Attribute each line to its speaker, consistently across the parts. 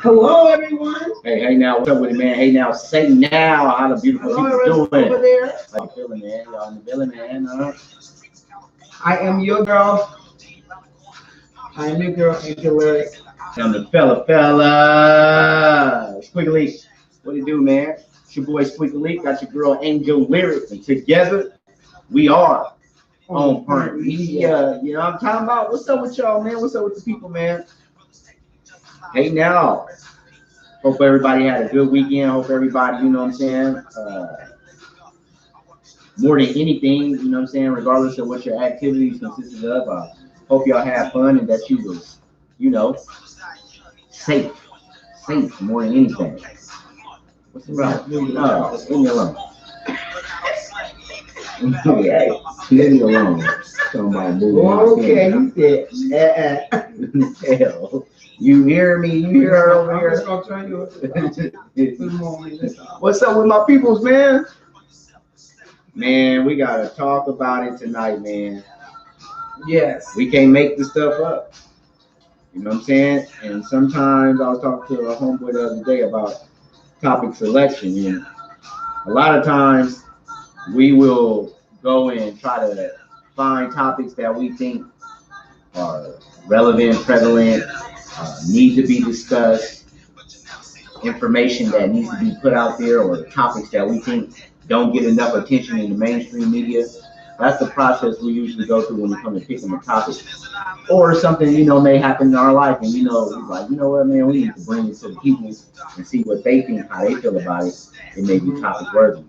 Speaker 1: Hello, everyone.
Speaker 2: Hey now, what's up with it, man? Hey now, say now, how the beautiful
Speaker 1: Hello,
Speaker 2: people doing?
Speaker 1: over there.
Speaker 2: How you feeling, man? Y'all in the building, man?
Speaker 1: I am your girl. I am your girl, Angel Lyric.
Speaker 2: I'm the fella. Squiggly. What it do, man? It's your boy Squiggly. Got your girl Angel Lyric. And together, we are on Point Media. You know what I'm talking about? What's up with y'all, man? What's up with the people, man? Hey now. Hope everybody had a good weekend. Hope everybody, you know what I'm saying? More than anything, you know what I'm saying? Regardless of what your activities consisted of, hope y'all had fun and that you was, you know, safe. Safe more than anything. What's the problem? No, leave me alone. Okay, leave me alone. Talking about moving.
Speaker 1: Okay, he said,
Speaker 2: Hell. You hear me? You hear her over here? What's up with my peoples, man? Man, we gotta talk about it tonight, man.
Speaker 1: Yes.
Speaker 2: We can't make this stuff up. You know what I'm saying? And sometimes I was talking to a homeboy the other day about topic selection, and a lot of times we will go and try to find topics that we think are relevant, prevalent, need to be discussed, information that needs to be put out there, or topics that we think don't get enough attention in the mainstream media. That's the process we usually go through when we come to picking a topic. Or something, you know, may happen in our life, and, you know, we're like, you know what, man, we need to bring it to the people and see what they think, how they feel about it. It may be topic worthy.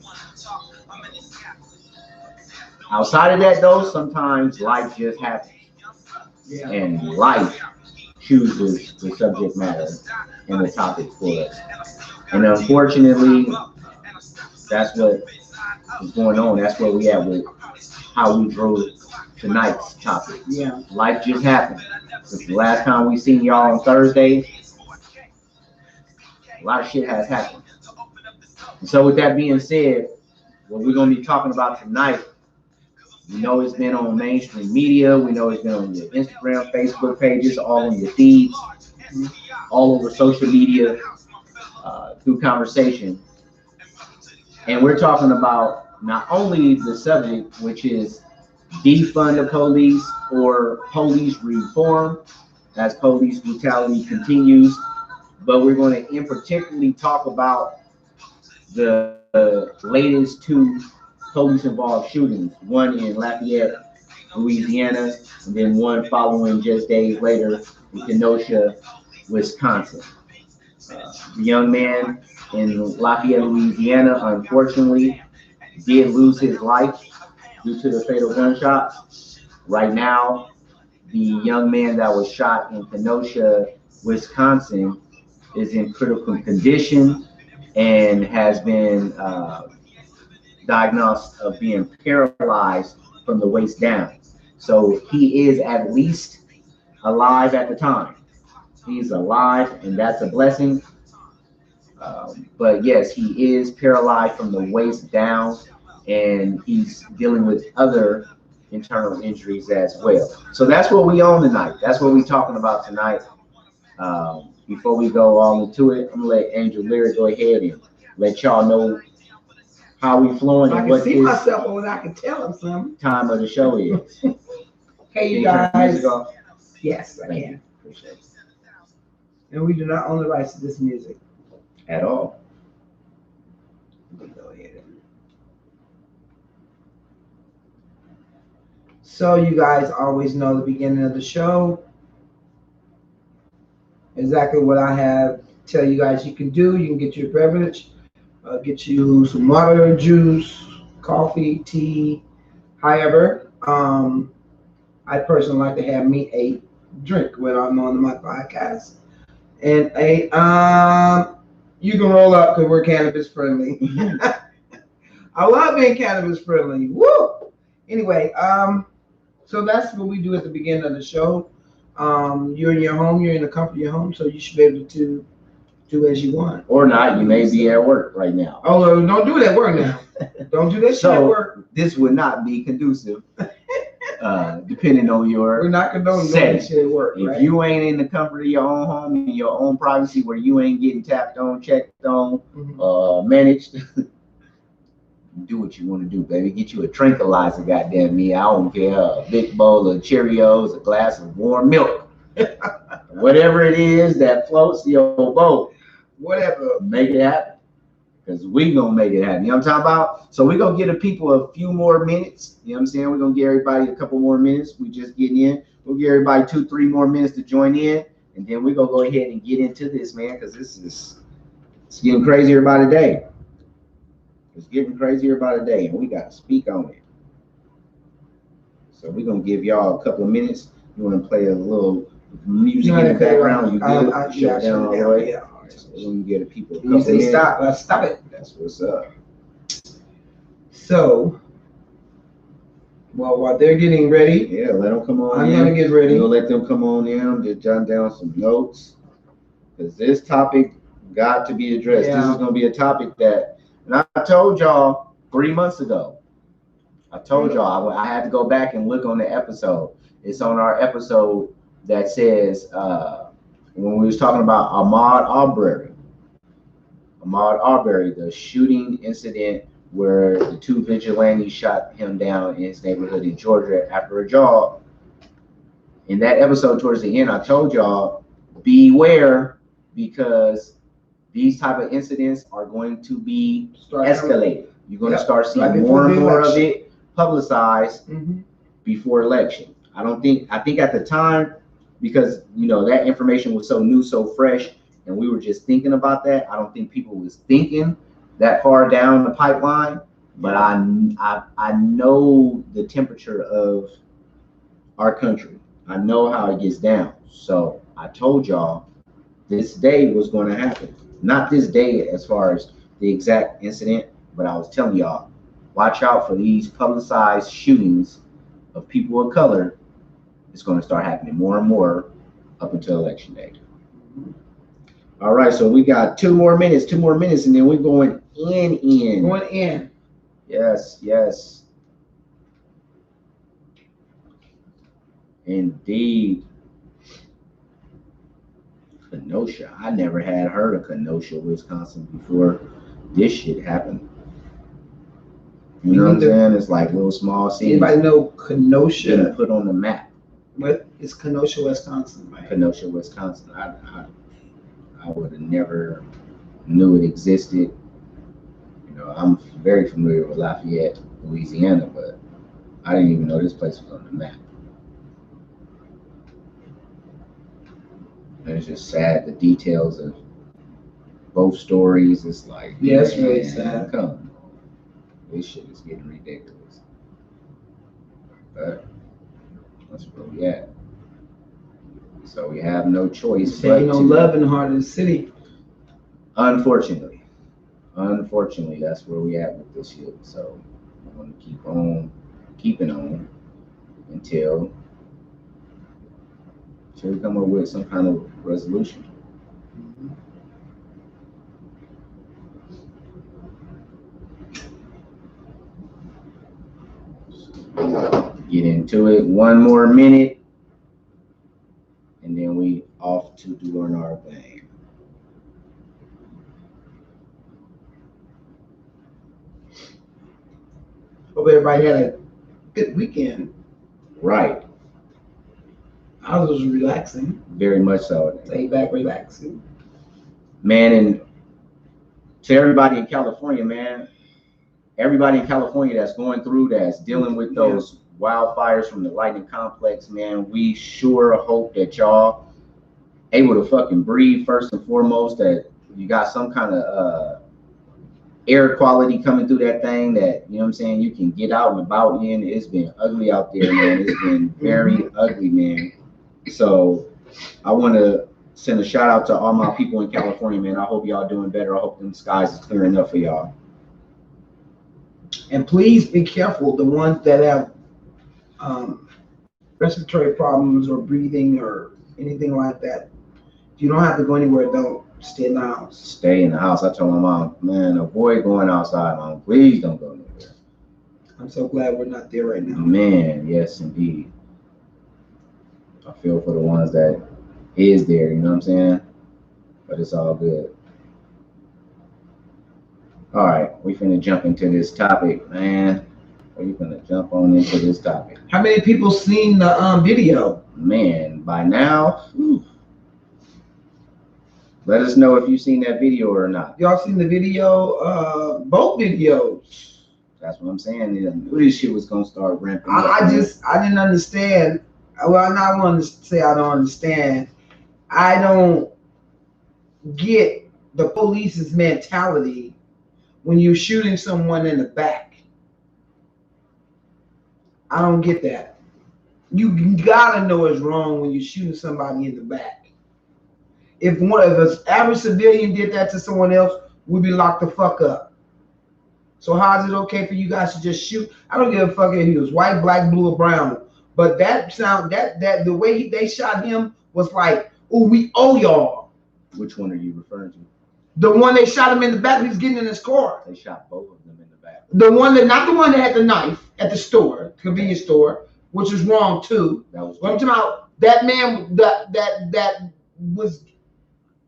Speaker 2: Outside of that, though, sometimes life just happens. Yeah. And life chooses the subject matter and the topic for us. And unfortunately, that's what is going on. That's where we at with how we drew tonight's topic.
Speaker 1: Yeah.
Speaker 2: Life just happened. Since the last time we seen y'all on Thursday, a lot of shit has happened. And so with that being said, what we're going to be talking about tonight, we know it's been on mainstream media. We know it's been on your Instagram, Facebook pages, all on your feeds, all over social media, through conversation. And we're talking about not only the subject, which is defund the police or police reform, as police brutality continues, but we're going to in particularly talk about the latest two police-involved shootings, one in Lafayette, Louisiana, and then one following just days later in Kenosha, Wisconsin. The young man in Lafayette, Louisiana, unfortunately, did lose his life due to the fatal gunshots. Right now, the young man that was shot in Kenosha, Wisconsin, is in critical condition and has been diagnosed of being paralyzed from the waist down. So he is at least alive at the time. He's alive, and that's a blessing. But yes, he is paralyzed from the waist down, and he's dealing with other internal injuries as well. So that's what we own tonight. That's what we're talking about tonight. Before we go all into it, I'm gonna let Angel Lyric go ahead and let y'all know how we flowing and what
Speaker 1: this myself when I can tell him something.
Speaker 2: Time of the show is.
Speaker 1: Hey, you guys. Yes, I can. Appreciate it. And we do not own the rights to this music
Speaker 2: at all.
Speaker 1: Let me go ahead. So you guys always know the beginning of the show. Exactly what I have tell you guys you can do. You can get your beverage, get you some water, juice, coffee, tea, however. I personally like to have me a drink when I'm on my podcast. And you can roll up because we're cannabis friendly. I love being cannabis friendly. Woo! Anyway, so that's what we do at the beginning of the show. You're in your home, you're in the comfort of your home, so you should be able to do as you want.
Speaker 2: Or not, you may be at work right now.
Speaker 1: Oh, don't do that work now. Don't do that shit at work.
Speaker 2: This would not be conducive depending on your
Speaker 1: we're not condoning
Speaker 2: setting.
Speaker 1: shit at work.
Speaker 2: If
Speaker 1: right?
Speaker 2: you ain't in the comfort of your own home, in your own privacy, where you ain't getting tapped on, checked on, managed, do what you want to do, baby. Get you a tranquilizer, goddamn me. I don't care. A big bowl of Cheerios, a glass of warm milk, whatever it is that floats your boat.
Speaker 1: Whatever.
Speaker 2: Make it happen. Because we gonna make it happen. You know what I'm talking about? So we're gonna give the people a few more minutes. You know what I'm saying? We're gonna give everybody a couple more minutes. We just getting in. We'll give everybody 2-3 more minutes to join in. And then we're gonna go ahead and get into this, man, because it's getting crazier by the day. It's getting crazier by the day, and we gotta speak on it. So we're gonna give y'all a couple of minutes. You wanna play a little music in the background? You good? Shut down all the way.
Speaker 1: Yeah.
Speaker 2: We're gonna give the people a
Speaker 1: You
Speaker 2: couple
Speaker 1: say
Speaker 2: minutes.
Speaker 1: stop. Stop it.
Speaker 2: That's what's up.
Speaker 1: So, well, while they're getting ready,
Speaker 2: Yeah, let them come on
Speaker 1: I'm
Speaker 2: in.
Speaker 1: gonna get ready.
Speaker 2: We'll let them come on in. I'm just jotting down some notes because this topic got to be addressed.
Speaker 1: Yeah.
Speaker 2: This is gonna be a topic that, and I told y'all 3 months ago. I told y'all I had to go back and look on the episode. It's on our episode that says when we was talking about Ahmaud Arbery, the shooting incident where the 2 vigilantes shot him down in his neighborhood in Georgia after a jog. In that episode, towards the end, I told y'all, beware, because these type of incidents are going to be escalated. You're going to start seeing more and more of it publicized before election. I think at the time, because that information was so new, so fresh, and we were just thinking about that, I don't think people was thinking that far down the pipeline. But I know the temperature of our country. I know how it gets down. So I told y'all this day was going to happen. Not this day as far as the exact incident, but I was telling y'all, watch out for these publicized shootings of people of color. It's going to start happening more and more up until election day. All right, so we got 2 more minutes, and then we're going in.
Speaker 1: Going in.
Speaker 2: Yes. Indeed. Kenosha. I never had heard of Kenosha, Wisconsin before this shit happened. You know what I'm saying? It's like little small cities.
Speaker 1: Anybody know Kenosha?
Speaker 2: Getting put on the map.
Speaker 1: What is Kenosha, Wisconsin? Right?
Speaker 2: Kenosha, Wisconsin. I would have never knew it existed. I'm very familiar with Lafayette, Louisiana, but I didn't even know this place was on the map. And it's just sad, the details of both stories. It's like,
Speaker 1: yeah, it's really sad.
Speaker 2: Come on. This shit is getting ridiculous. But that's where we at. So we have no choice.
Speaker 1: There ain't no love in the heart of the city.
Speaker 2: Unfortunately, that's where we at with this shit. So we're gonna keep on keeping on until we come up with some kind of resolution. Get into it. 1 more minute, and then we off to doing our thing.
Speaker 1: Hope everybody had a good weekend.
Speaker 2: Right.
Speaker 1: I was relaxing.
Speaker 2: Very much so.
Speaker 1: Laid back, relaxing.
Speaker 2: Man, and to everybody in California, man, everybody in California that's going through, that's dealing with those wildfires from the lightning complex, man, we sure hope that y'all able to fucking breathe first and foremost, that you got some kind of air quality coming through that thing, that, you know what I'm saying, you can get out and about in. It's been ugly out there, man. It's been very ugly, man. So I want to send a shout out to all my people in California, man. I hope y'all doing better. I hope them skies is clearing up for y'all.
Speaker 1: And please be careful, the ones that have respiratory problems or breathing or anything like that. You don't have to go anywhere. Don't stay in the house.
Speaker 2: Stay in the house. I told my mom, man, avoid going outside, mom. Please don't go anywhere.
Speaker 1: I'm so glad we're not there right now.
Speaker 2: Man, yes, indeed. I feel for the ones that is there, you know what I'm saying? But it's all good. All right, we finna jump into this topic, man. We finna jump on into this topic.
Speaker 1: How many people seen the video?
Speaker 2: Man, by now, let us know if you've seen that video or not.
Speaker 1: Y'all seen the video? Both videos.
Speaker 2: That's what I'm saying. I knew this shit was gonna start ramping up.
Speaker 1: I didn't understand. Well, I don't want to say I don't understand. I don't get the police's mentality when you're shooting someone in the back. I don't get that. You gotta know it's wrong when you're shooting somebody in the back. If an average civilian did that to someone else, we'd be locked the fuck up. So how is it okay for you guys to just shoot? I don't give a fuck if he was white, black, blue, or brown. But that sound, that the way they shot him was like, oh, we owe y'all.
Speaker 2: Which one are you referring to?
Speaker 1: The one they shot him in the back, he was getting in his car.
Speaker 2: They shot both of them in the back.
Speaker 1: The one that, not the one that had the knife at the store, convenience store, which is wrong too.
Speaker 2: That was.
Speaker 1: What I'm talking about, that man that was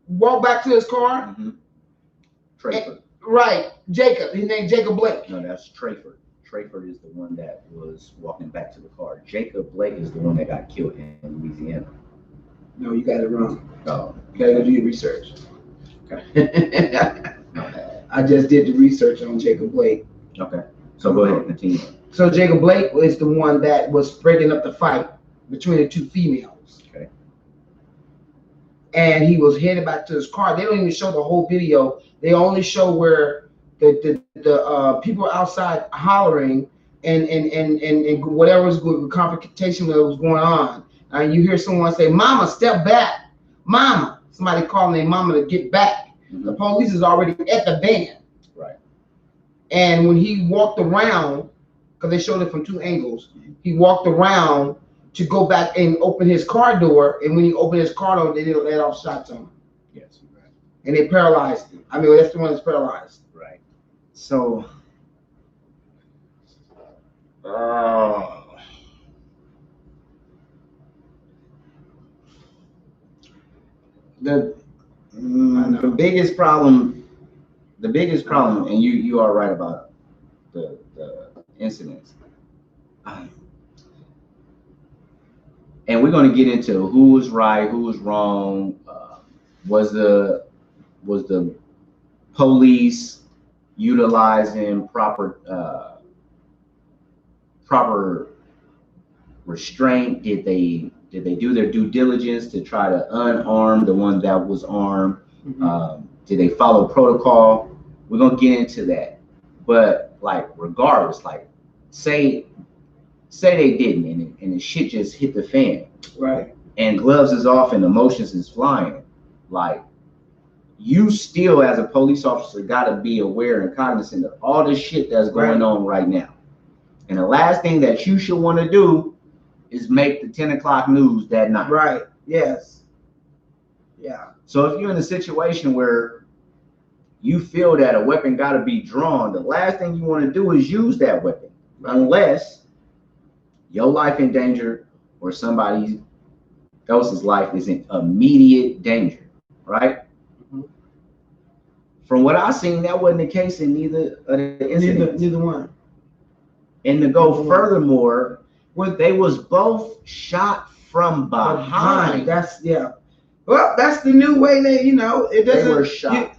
Speaker 1: walked back to his car.
Speaker 2: Mm-hmm. Trayford.
Speaker 1: Right, Jacob. His name Jacob Blake.
Speaker 2: No, that's Trayford. Trayford is the one that was walking back to the car. Jacob Blake is the one that got killed in Louisiana.
Speaker 1: No, you got it wrong.
Speaker 2: Oh,
Speaker 1: you gotta go do your research.
Speaker 2: Okay.
Speaker 1: I just did the research on Jacob Blake.
Speaker 2: Okay. So go ahead and continue.
Speaker 1: So Jacob Blake was the one that was breaking up the fight between the two females.
Speaker 2: Okay.
Speaker 1: And he was headed back to his car. They don't even show the whole video. They only show where the people outside hollering and whatever was good, confrontation that was going on. And you hear someone say, "Mama, step back, Mama." Somebody calling their mama to get back. Mm-hmm. The police is already at the van.
Speaker 2: Right.
Speaker 1: And when he walked around, because they showed it from two angles, he walked around to go back and open his car door. And when he opened his car door, they did let off shots on him.
Speaker 2: Yes, right.
Speaker 1: And they paralyzed him. I mean, that's the one that's paralyzed.
Speaker 2: Right. So, the biggest problem, and you are right about the incidents. And we're going to get into who was right, who was wrong. Was the police utilizing proper restraint? Did they do their due diligence to try to unarm the one that was armed? Mm-hmm. Did they follow protocol? We're gonna get into that. But like, regardless, like, say they didn't, and the shit just hit the fan.
Speaker 1: Right.
Speaker 2: And gloves is off and emotions is flying. Like, you still, as a police officer, gotta be aware and cognizant of all this shit that's going on right now. And the last thing that you should want to do is make the 10 o'clock news that night.
Speaker 1: Right. Yes. Yeah.
Speaker 2: So if you're in a situation where you feel that a weapon got to be drawn, the last thing you want to do is use that weapon, unless your life in danger or somebody else's life is in immediate danger, right? Mm-hmm. From what I've seen, that wasn't the case in neither of the incidents.
Speaker 1: Neither one.
Speaker 2: And to go furthermore, they was both shot from behind.
Speaker 1: That's, yeah. Well, that's the new way it doesn't.
Speaker 2: They were shot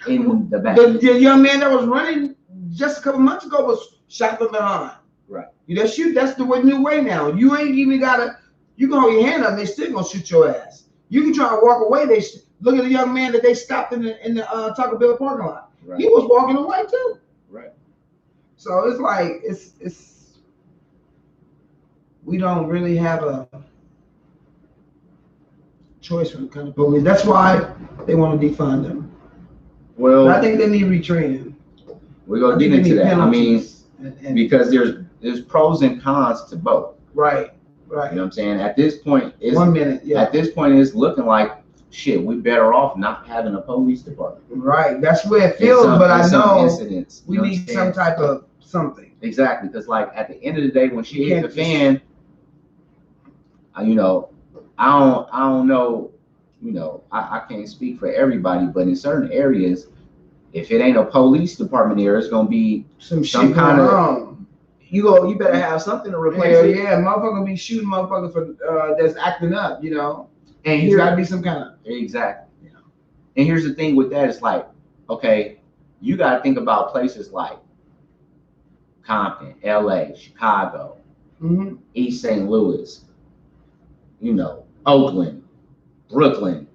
Speaker 2: in the back.
Speaker 1: The young man that was running just a couple months ago was shot from behind.
Speaker 2: Right.
Speaker 1: That's the new way now. You ain't even you can hold your hand up and they still gonna shoot your ass. You can try to walk away. They look at the young man that they stopped in the Taco Bell parking lot. Right. He was walking away too.
Speaker 2: Right.
Speaker 1: So it's like we don't really have a choice when it comes to police. That's why they want to defund them.
Speaker 2: Well,
Speaker 1: but I think they need retraining.
Speaker 2: We're gonna get into that. I mean, because there's pros and cons to both.
Speaker 1: Right.
Speaker 2: You know what I'm saying? At this point,
Speaker 1: At
Speaker 2: this point, it's looking like shit. We're better off not having a police department.
Speaker 1: Right. That's where it feels. But I know we need some type of something.
Speaker 2: Exactly, because like at the end of the day, when she hit the fan, you know, I don't know, you know, I can't speak for everybody, but in certain areas, if it ain't a police department there, it's gonna be some kind of you better have something to replace it.
Speaker 1: Yeah, motherfucker be shooting motherfuckers for that's acting up, you know.
Speaker 2: And
Speaker 1: there's gotta be some kind of
Speaker 2: exactly. You know. And here's the thing with that, it's like, okay, you gotta think about places like Compton, LA, Chicago, East St. Louis, you know, Oakland, Brooklyn,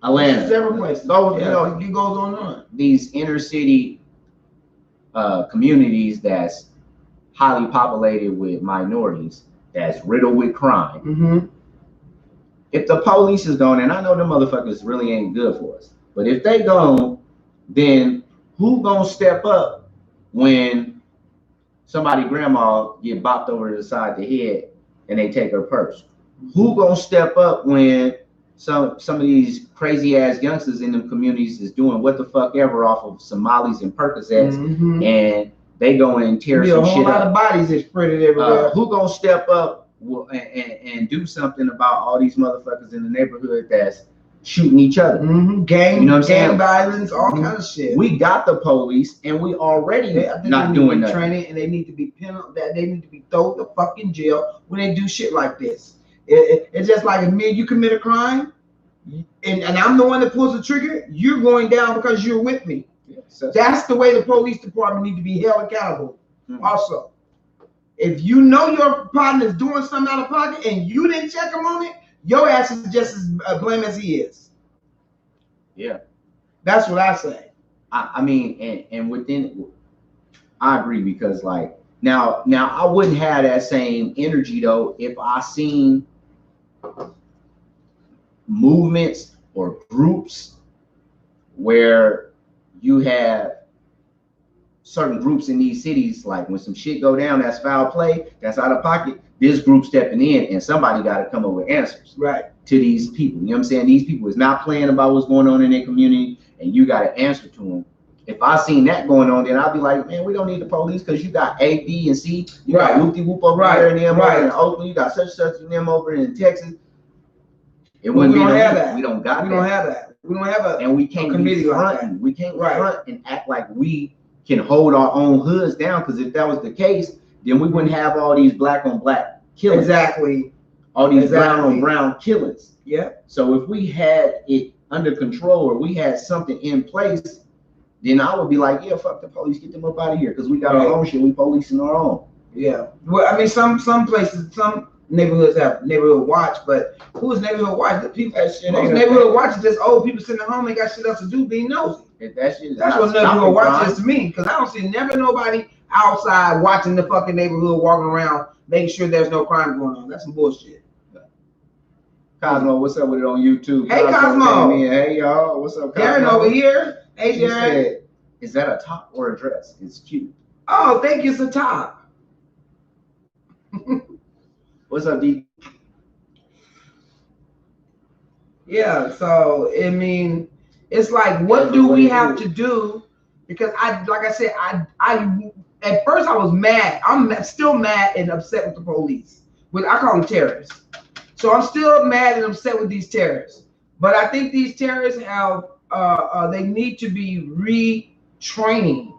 Speaker 2: Atlanta,
Speaker 1: several places.
Speaker 2: You know,
Speaker 1: it goes on.
Speaker 2: These inner city communities that's highly populated with minorities, that's riddled with crime. If the police is gone, and I know the motherfuckers really ain't good for us, but if they gone, then who gonna step up when somebody grandma get bopped over to the side of the head and they take her purse? Who gonna step up when some of these crazy ass youngsters in them communities is doing what the fuck ever off of Somalis and Percocets, and they go and tear some shit up? A whole lot
Speaker 1: of bodies is spread everywhere.
Speaker 2: Who gonna step up and do something about all these motherfuckers in the neighborhood that's shooting each other?
Speaker 1: Gang,
Speaker 2: you know what I'm saying?
Speaker 1: Gang violence, all kind of shit.
Speaker 2: We got the police, and we already not doing nothing.
Speaker 1: Training, and they need to be penalized. They need to be thrown to fucking jail when they do shit like this. It's just like if you commit a crime, and I'm the one that pulls the trigger, you're going down because you're with me. That's the way the police department need to be held accountable. Also, if you know your partner is doing something out of pocket and you didn't check him on it, your ass is just as blame as he is.
Speaker 2: Yeah,
Speaker 1: that's what I say.
Speaker 2: I mean, and within, I agree, because like now I wouldn't have that same energy though if I seen movements or groups where you have certain groups in these cities, like when some shit go down that's foul play, that's out of pocket, this group stepping in, and somebody got to come up with answers to these people. You know what I'm saying? These people is not playing about what's going on in their community, and you got to answer to them. If I seen that going on, then I'd be like, man, we don't need the police, because you got A, B, and C. You got whoop-de-whoop over here and them over in Oakland. You got such and them over in Texas. It wouldn't be that. We don't got that. We don't have that. We don't have a and we can't be fronting. Like we can't front and act like we can hold our own hoods down, because if that was the case, then we wouldn't have all these black on black killings.
Speaker 1: Exactly.
Speaker 2: All these brown on brown killings.
Speaker 1: Yeah.
Speaker 2: So if we had it under control, or we had something in place, then I would be like, yeah, fuck the police, get them up out of here, because we got our own shit. We policing our own. Yeah.
Speaker 1: Well, I mean, some places, some neighborhoods have neighborhood watch, but who is neighborhood watch? The people, most neighborhood watch is just old people sitting at home, ain't got shit else to do, being nosy. That's what neighborhood watch is to me, because I don't see never nobody outside watching the fucking neighborhood, walking around, making sure there's no crime going on. That's some bullshit.
Speaker 2: Cosmo, what's up with it on YouTube?
Speaker 1: Hey, Cosmo.
Speaker 2: Hey, y'all. What's up, Cosmo?
Speaker 1: Darren over here. Hey,
Speaker 2: Darren. Said, is that a top or a dress? It's cute.
Speaker 1: Oh, thank you. It's a top.
Speaker 2: What's up, D?
Speaker 1: Yeah, so, I mean, it's like, what do we have to do? Because like I said, I at first I was mad. I'm still mad and upset with the police. I call them terrorists. So I'm still mad and upset with these terrorists. But I think these terrorists have, they need to be retraining,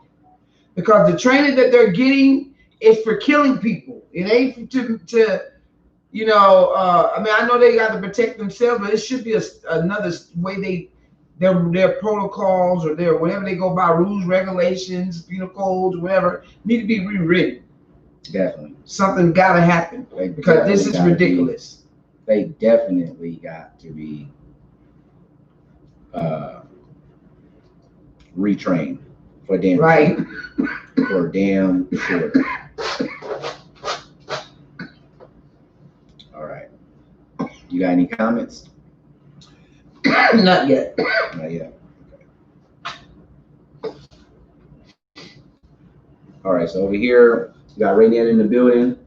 Speaker 1: because the training that they're getting is for killing people. It ain't to you know, I mean, I know they got to protect themselves, but it should be another way their protocols or their whatever they go by, rules, regulations, penal codes, whatever, need to be rewritten.
Speaker 2: Definitely.
Speaker 1: Something got to happen, because this is ridiculous.
Speaker 2: They definitely got to be retrained for damn sure. For damn sure. All right. You got any comments?
Speaker 1: Not yet.
Speaker 2: Not yet. Okay. All right. So over here, you got Rainier in the building.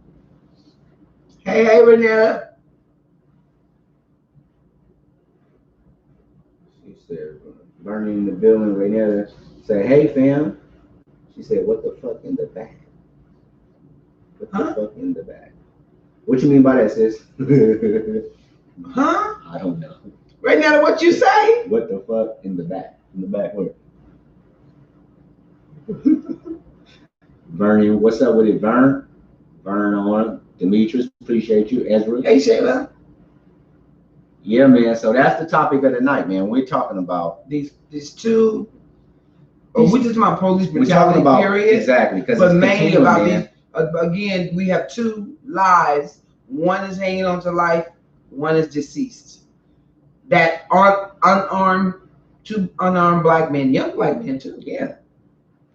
Speaker 1: Hey, Rainier.
Speaker 2: She said, Bernie in the building. Rainier say, hey, fam. She said, "What the fuck in the back? What the
Speaker 1: Huh?
Speaker 2: fuck in the back? What you mean by that, sis?"
Speaker 1: Huh?
Speaker 2: I don't know.
Speaker 1: Right now, what you say?
Speaker 2: What the fuck in the back? In the back where? Vernon, what's up with it, Vern? Vern on. Demetrius, appreciate you. Ezra.
Speaker 1: Hey, Shayla.
Speaker 2: Yeah, man. So that's the topic of the night, man. We're talking about
Speaker 1: These two. Oh, we just about police brutality,
Speaker 2: about,
Speaker 1: period.
Speaker 2: Exactly, because
Speaker 1: but mainly about
Speaker 2: man.
Speaker 1: these. Again, we have two lives. One is hanging on to life. One is deceased. That aren't unarmed. Two unarmed black men, young black men too. Yeah,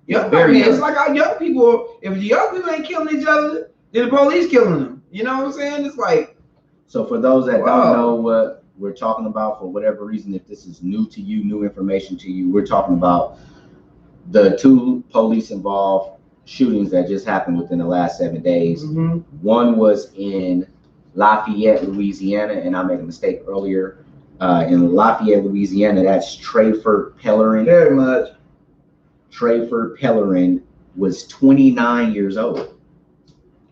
Speaker 1: young black men. It's like our young people. If the young people ain't killing each other, then the police killing them. You know what I'm saying? It's like.
Speaker 2: So for those that don't know what we're talking about, for whatever reason, if this is new to you, new information to you, we're talking about the two police involved shootings that just happened within the last 7 days.
Speaker 1: Mm-hmm.
Speaker 2: One was in Lafayette, Louisiana, and I made a mistake earlier. In Lafayette, Louisiana, that's Trayford Pellerin.
Speaker 1: Very much.
Speaker 2: Trayford Pellerin was 29 years old.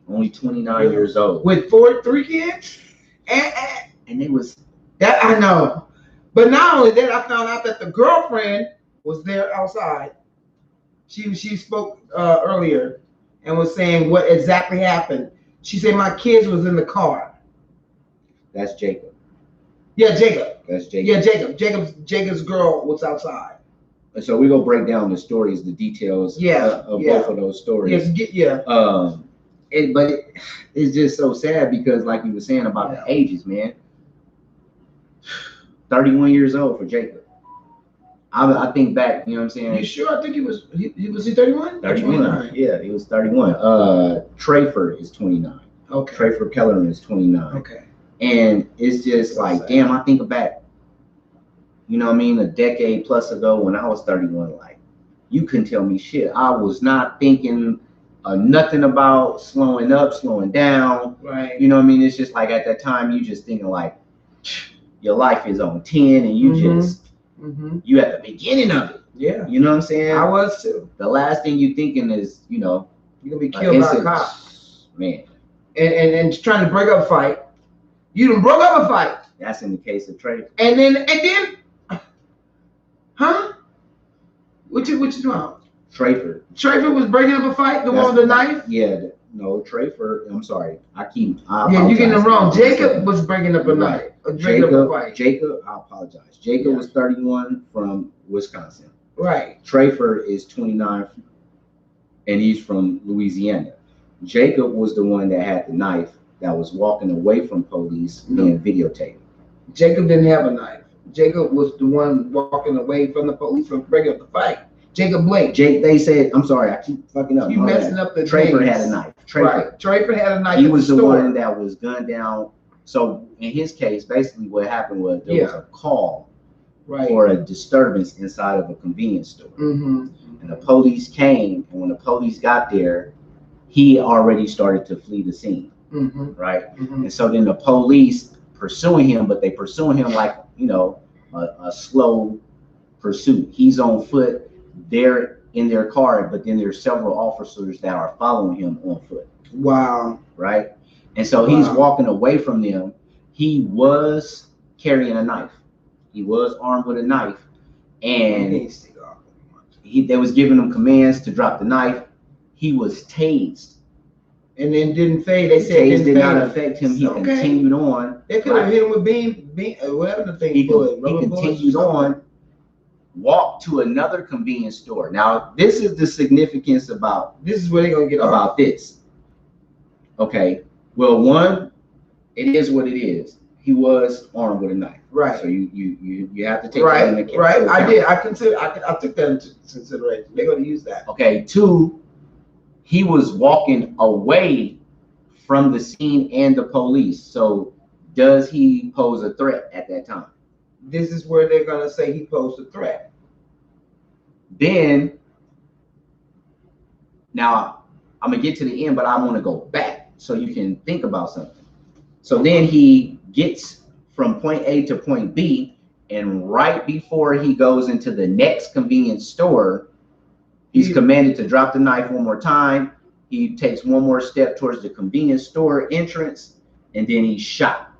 Speaker 2: Only 29 years old.
Speaker 1: With three kids?
Speaker 2: And it was...
Speaker 1: That I know. But not only that, I found out that the girlfriend was there outside. She spoke earlier and was saying what exactly happened. She said, my kids was in the car.
Speaker 2: That's Jacob.
Speaker 1: Yeah, Jacob.
Speaker 2: That's Jacob.
Speaker 1: Yeah, Jacob. Jacob's girl was outside.
Speaker 2: And so we go break down the stories, the details of both of those stories.
Speaker 1: Yeah.
Speaker 2: But it's just so sad because, like you were saying about the ages, man. 31 years old for Jacob. I think back, you know what I'm saying?
Speaker 1: You sure? I think he was 31?
Speaker 2: 31. Yeah, he was 31. Trayford is 29.
Speaker 1: Okay.
Speaker 2: Trayford Pellerin is 29.
Speaker 1: Okay.
Speaker 2: And it's just like, damn, I think back, you know what I mean, a decade plus ago when I was 31, like, you couldn't tell me shit. I was not thinking nothing about slowing up, slowing down.
Speaker 1: Right.
Speaker 2: You know what I mean? It's just like at that time, you just thinking like, your life is on 10 and you just, you at the beginning of it.
Speaker 1: Yeah.
Speaker 2: You know what I'm saying?
Speaker 1: I was too.
Speaker 2: The last thing you thinking is, you know,
Speaker 1: you're going to be killed by a cop.
Speaker 2: Man.
Speaker 1: And trying to break up a fight. You done broke up a fight.
Speaker 2: That's in the case of Trayford.
Speaker 1: And then, huh? What you doing?
Speaker 2: Trayford.
Speaker 1: Trayford was breaking up a fight, the one with the knife?
Speaker 2: Yeah, no, Trayford, I'm sorry.
Speaker 1: Yeah, you're getting it wrong. Jacob was breaking up a knife. Breaking up a fight.
Speaker 2: Jacob, I apologize. Jacob was 31 from Wisconsin.
Speaker 1: Right.
Speaker 2: Trayford is 29 and he's from Louisiana. Jacob was the one that had the knife that was walking away from police being videotaped.
Speaker 1: Jacob didn't have a knife. Jacob was the one walking away from the police from breaking up the fight. Jacob Blake.
Speaker 2: They said, I'm sorry, I keep fucking up.
Speaker 1: You messing up the
Speaker 2: Trayford had a knife.
Speaker 1: Trayford had a knife.
Speaker 2: He was the one that was gunned down. So in his case, basically what happened was there was a call for a disturbance inside of a convenience store. And the police came, and when the police got there, he already started to flee the scene. Right? And so then the police pursuing him, but they pursuing him like, you know, a slow pursuit. He's on foot. They're in their car, but then there's several officers that are following him on foot.
Speaker 1: Wow.
Speaker 2: Right? And so he's walking away from them. He was carrying a knife. He was armed with a knife. And they was giving him commands to drop the knife. He was tased.
Speaker 1: And then didn't fade. They said
Speaker 2: tased did not affect him. He continued on.
Speaker 1: They could have hit him with beam, whatever the thing.
Speaker 2: He continued on. Walked to another convenience store. Now, this is the significance about.
Speaker 1: This is where they're gonna get
Speaker 2: about this. Okay. Well, one, it is what it is. He was armed with a knife.
Speaker 1: Right.
Speaker 2: So you have to take that into account.
Speaker 1: Right. I did. I took that into consideration. They're gonna use that.
Speaker 2: Okay. Two, he was walking away from the scene and the police. So does he pose a threat at that time?
Speaker 1: This is where they're gonna say he posed a threat.
Speaker 2: Then, now I'm gonna get to the end, but I want to go back so you can think about something. So then he gets from point A to point B, and right before he goes into the next convenience store, He's commanded to drop the knife one more time. He takes one more step towards the convenience store entrance, and then he's shot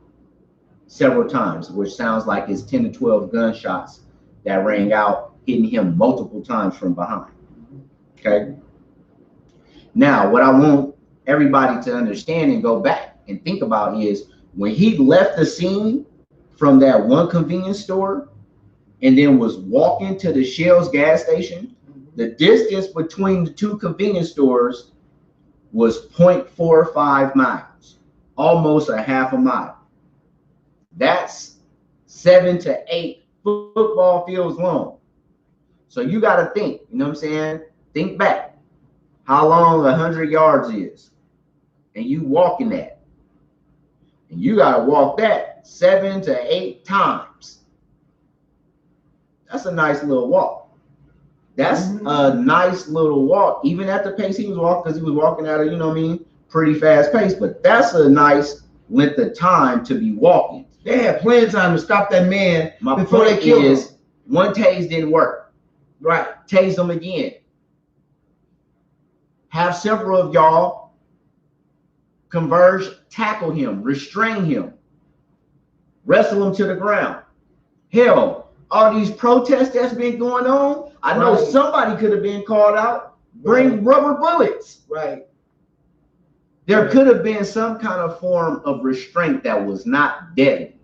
Speaker 2: several times, which sounds like it's 10 to 12 gunshots that rang out, hitting him multiple times from behind. Okay. Now, what I want everybody to understand and go back and think about is when he left the scene from that one convenience store and then was walking to the Shell's gas station, the distance between the two convenience stores was 0.45 miles, almost a half a mile. That's 7 to 8 football fields long. So you got to think, you know what I'm saying? Think back how long 100 yards is, and you walking that. And you got to walk that 7 to 8 times. That's a nice little walk. That's a nice little walk, even at the pace he was walking, because he was walking at a, you know what I mean, pretty fast pace. But that's a nice length of time to be walking.
Speaker 1: They had plenty of time to stop that man before they killed him.
Speaker 2: One tase didn't work.
Speaker 1: Right.
Speaker 2: Tase him again. Have several of y'all converge, tackle him, restrain him, wrestle him to the ground. Hell, all these protests that's been going on, I know somebody could have been called out. Bring rubber bullets.
Speaker 1: Right.
Speaker 2: There could have been some kind of form of restraint that was not deadly.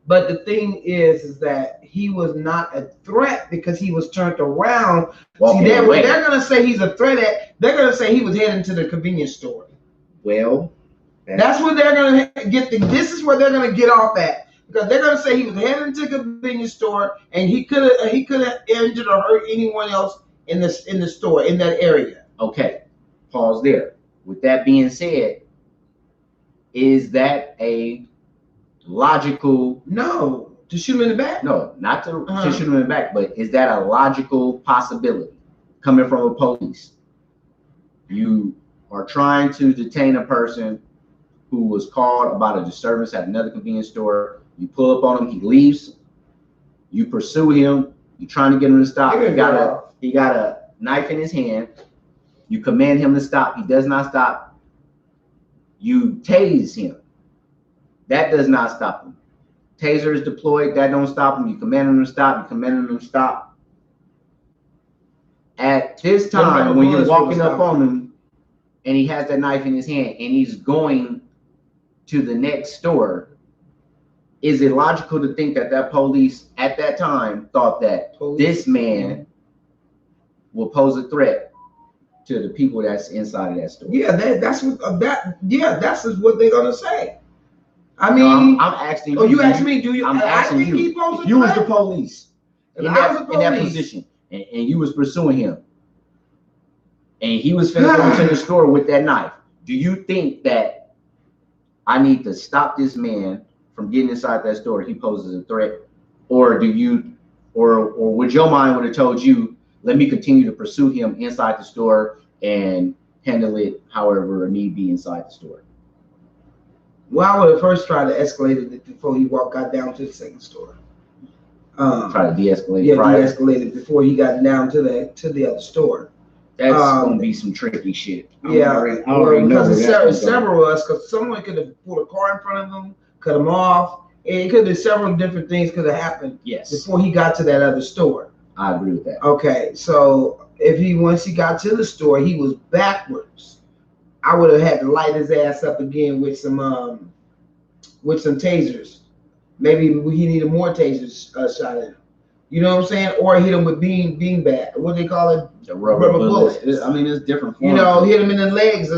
Speaker 1: But the thing is that he was not a threat because he was turned around. See, they're going to say he's a threat. They're going to say he was heading to the convenience store.
Speaker 2: Well,
Speaker 1: that's where they're going to get. This is where they're going to get off at, because they're going to say he was heading to the convenience store and he could have injured or hurt anyone else in the store in that area.
Speaker 2: Okay, pause there. With that being said, is that a logical?
Speaker 1: No, to shoot him in the back?
Speaker 2: No, not to shoot him in the back, but is that a logical possibility coming from a police? You are trying to detain a person who was called about a disturbance at another convenience store. You pull up on him, he leaves. You pursue him. You're trying to get him to stop. He got a knife in his hand. You command him to stop. He does not stop. You tase him. That does not stop him. Taser is deployed. That don't stop him. You command him to stop. You command him to stop. At this time, when you're walking up on him and he has that knife in his hand and he's going to the next store, is it logical to think that that police at that time thought that this man will pose a threat to the people that's inside of that store?
Speaker 1: Yeah, that's what what they're gonna say. I mean,
Speaker 2: no, I'm asking you.
Speaker 1: Oh, you asked me? Do you?
Speaker 2: I'm asking you. If you was the police in that position, and you was pursuing him, and he was finna go into the store with that knife, do you think that I need to stop this man from getting inside that store if he poses a threat, or do you, or would your mind would have told you, let me continue to pursue him inside the store and handle it however need be inside the store?
Speaker 1: Well, I would have first tried to escalate it before he got down to the second store.
Speaker 2: Try to de-escalate.
Speaker 1: Yeah, de-escalate it before he got down to the other store.
Speaker 2: That's gonna be some tricky shit.
Speaker 1: I already know because several of us, because someone could have pulled a car in front of him, cut him off. It could have several different things could have happened.
Speaker 2: Yes.
Speaker 1: Before he got to that other store.
Speaker 2: I agree with that.
Speaker 1: Okay, so once he got to the store, he was backwards. I would have had to light his ass up again with some tasers. Maybe he needed more tasers shot at him. You know what I'm saying? Or hit him with beanbag. What do they call it?
Speaker 2: The rubber bullets. I mean, it's different forms.
Speaker 1: You know, hit him in the legs.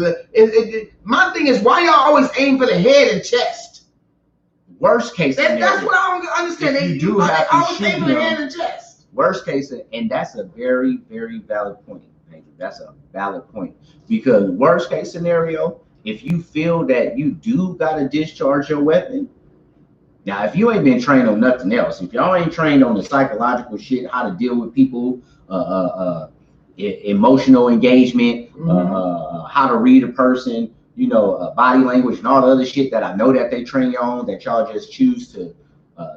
Speaker 1: My thing is, why y'all always aim for the head and chest?
Speaker 2: Worst case scenario.
Speaker 1: That's what I don't understand.
Speaker 2: You do have to
Speaker 1: always
Speaker 2: shoot
Speaker 1: aim for the head and chest.
Speaker 2: Worst case, and that's a very, very valid point. That's a valid point. Because worst case scenario, if you feel that you do got to discharge your weapon, now if you ain't been trained on nothing else, if y'all ain't trained on the psychological shit, how to deal with people, emotional engagement, how to read a person, you know, body language and all the other shit that I know that they train you on, that y'all just choose to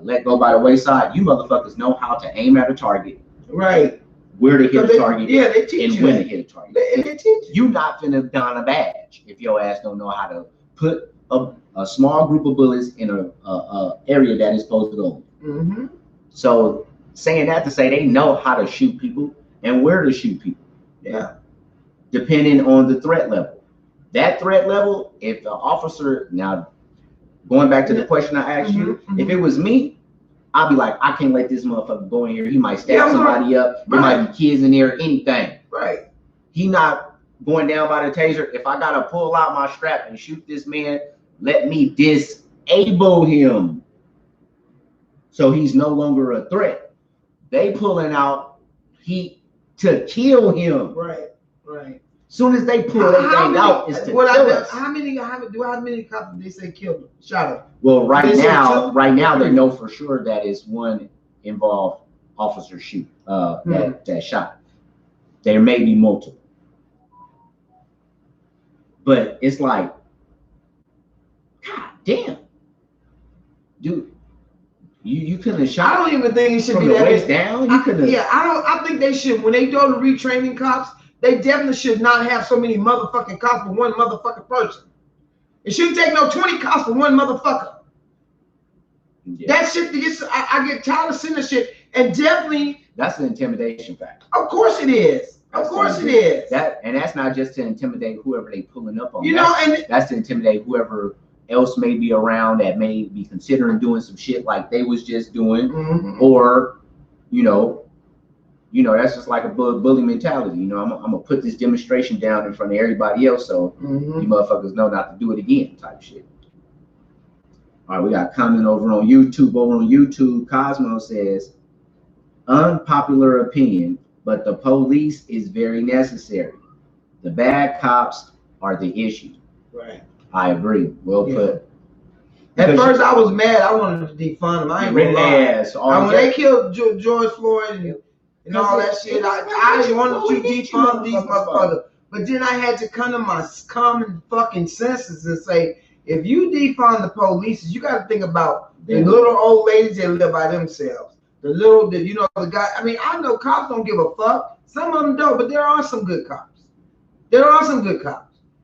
Speaker 2: let go by the wayside, you motherfuckers know how to aim at a target.
Speaker 1: Right.
Speaker 2: where to hit a target,
Speaker 1: they teach
Speaker 2: and when to hit a target.
Speaker 1: They teach
Speaker 2: you not finna don a badge if your ass don't know how to put a small group of bullets in a area that is supposed to go.
Speaker 1: Mm-hmm.
Speaker 2: So saying that to say they know how to shoot people and where to shoot people.
Speaker 1: Yeah.
Speaker 2: Depending on the threat level. That threat level, if the officer, now going back to the question I asked you, if it was me, I'd be like, I can't let this motherfucker go in here. He might stab somebody up. There might be kids in there, anything.
Speaker 1: Right.
Speaker 2: He not going down by the taser. If I gotta pull out my strap and shoot this man, let me disable him so he's no longer a threat. They pulling out heat to kill him.
Speaker 1: Right, right.
Speaker 2: Soon as they pull that thing out, it's to kill us.
Speaker 1: How many cops did they say killed him? Shot him?
Speaker 2: Well, right now they know for sure that it's one involved officer shoot that shot. There may be multiple, but it's like, God damn, dude. You couldn't have shot.
Speaker 1: I don't even think it should
Speaker 2: from
Speaker 1: be
Speaker 2: the
Speaker 1: that
Speaker 2: waist down. You couldn't.
Speaker 1: Yeah, I think they should. When they go to retraining cops, they definitely should not have so many motherfucking cops for one motherfucking person. It shouldn't take no 20 cops for one motherfucker. Yeah. That shit gets. I get tired of seeing this shit, and definitely
Speaker 2: that's an intimidation factor.
Speaker 1: Of course it is. Of course it is.
Speaker 2: That's not just to intimidate whoever they pulling up on.
Speaker 1: That's
Speaker 2: to intimidate whoever else may be around that may be considering doing some shit like they was just doing, or that's just like a bully mentality. I'm gonna put this demonstration down in front of everybody else, so you motherfuckers know not to do it again, type shit. All right, we got a comment over on YouTube. Over on YouTube, Cosmo says, unpopular opinion, but the police is very necessary. The bad cops are the issue.
Speaker 1: Right.
Speaker 2: I agree. Well put.
Speaker 1: At first, I was mad. I wanted to defund them. I ain't gonna lie. When they killed George Floyd and all that shit, I wanted to defund these motherfuckers. But then I had to come to my common fucking senses and say, if you defund the police, you got to think about the little old ladies that live by themselves. The guy. I mean, I know cops don't give a fuck. Some of them don't, but there are some good cops.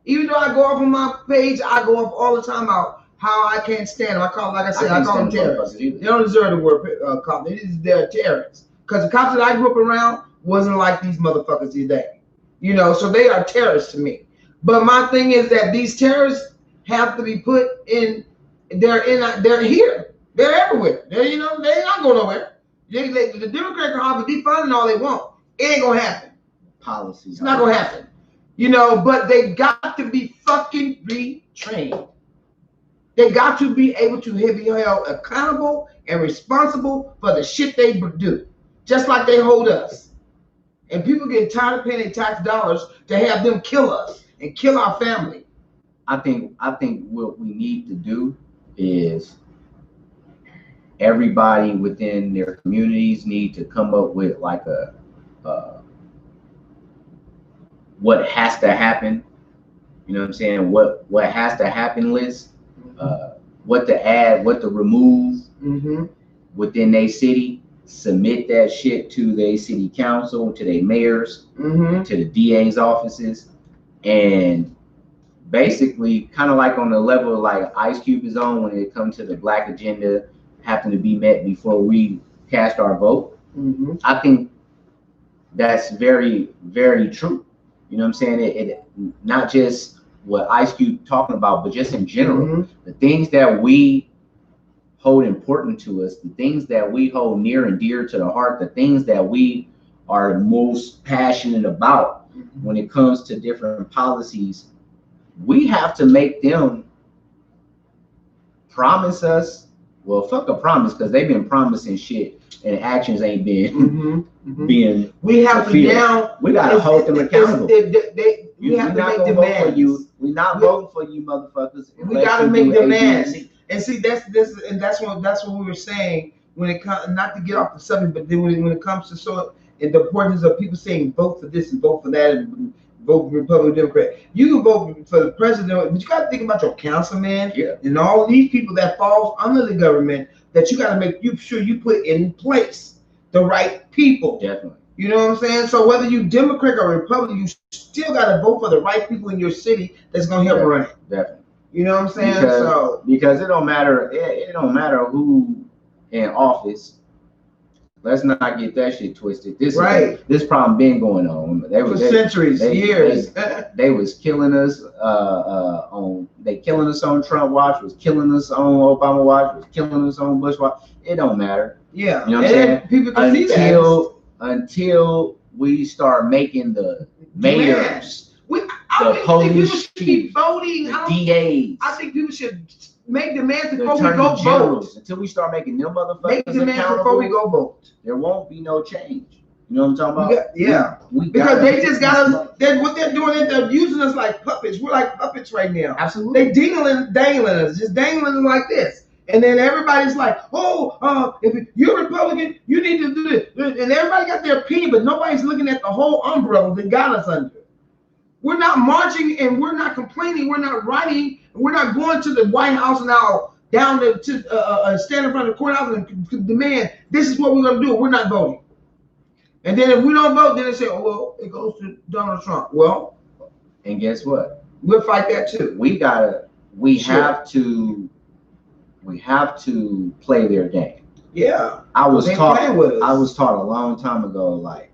Speaker 1: Even though I go off on my page, I go off all the time about how I can't stand them. I call them terrorists. They don't deserve the word cop. They're terrorists. Because the cops that I grew up around wasn't like these motherfuckers today. So they are terrorists to me. But my thing is that these terrorists have to be put in. They're here. They're everywhere. They're not going nowhere. The Democrats can hardly defund all they want. It ain't gonna happen.
Speaker 2: Policy.
Speaker 1: It's not gonna happen. But they got to be fucking retrained. They got to be able to be held accountable and responsible for the shit they do, just like they hold us. And people get tired of paying their tax dollars to have them kill us and kill our family.
Speaker 2: I think what we need to do is everybody within their communities need to come up with like a what has to happen, what has to happen list, what to add, what to remove within their city, submit that shit to their city council, to their mayors, to the DA's offices, and basically kind of like on the level like Ice Cube is on when it comes to the black agenda having to be met before we cast our vote. I think that's very, very true. It not just what Ice Cube talking about, but just in general, the things that we hold important to us, the things that we hold near and dear to the heart, the things that we are most passionate about when it comes to different policies, we have to make them promise us. Well, fuck a promise, because they've been promising shit and actions ain't been being.
Speaker 1: We have to
Speaker 2: we gotta hold them accountable.
Speaker 1: We have to make demands.
Speaker 2: We're not voting for you, motherfuckers.
Speaker 1: We gotta make demands. And see, that's what we were saying when it comes, not to get off the subject, but then when it comes to and the importance of people saying vote for this and vote for that and vote for Republican, Democrat. You can vote for the president, but you got to think about your councilman and all these people that falls under the government that you got to make sure you put in place the right people.
Speaker 2: Definitely.
Speaker 1: You know what I'm saying? So whether you Democrat or Republican, you still got to vote for the right people in your city that's gonna help run it.
Speaker 2: Definitely.
Speaker 1: You know what I'm saying?
Speaker 2: Because it don't matter. It don't matter who in office. Let's not get that shit twisted. This problem been going on.
Speaker 1: For centuries, years.
Speaker 2: They was killing us killing us on Trump watch, was killing us on Obama watch, was killing us on Bush watch. It don't matter.
Speaker 1: Yeah.
Speaker 2: You know what I'm saying?
Speaker 1: People can see that.
Speaker 2: Until we start making the mayors,
Speaker 1: I
Speaker 2: police
Speaker 1: should keep voting.
Speaker 2: The DAs.
Speaker 1: I think people should make demands
Speaker 2: the
Speaker 1: before we go
Speaker 2: generals,
Speaker 1: vote.
Speaker 2: Until we start making them motherfuckers
Speaker 1: make demands before we go vote.
Speaker 2: There won't be no change. You know what I'm talking
Speaker 1: about? Because they just got us. What they're doing, they're using us like puppets. We're like puppets right now.
Speaker 2: Absolutely.
Speaker 1: They dangling us, just dangling us like this. And then everybody's like, if you're Republican, you need to do this. And everybody got their opinion, but nobody's looking at the whole umbrella that got us under. We're not marching and we're not complaining. We're not writing. We're not going to the White House now down to stand in front of the courthouse and demand this is what we're going to do. We're not voting. And then if we don't vote, then they say, it goes to Donald Trump. Well,
Speaker 2: and guess what?
Speaker 1: We'll fight that too.
Speaker 2: We have to play their game.
Speaker 1: Yeah.
Speaker 2: I was taught a long time ago, like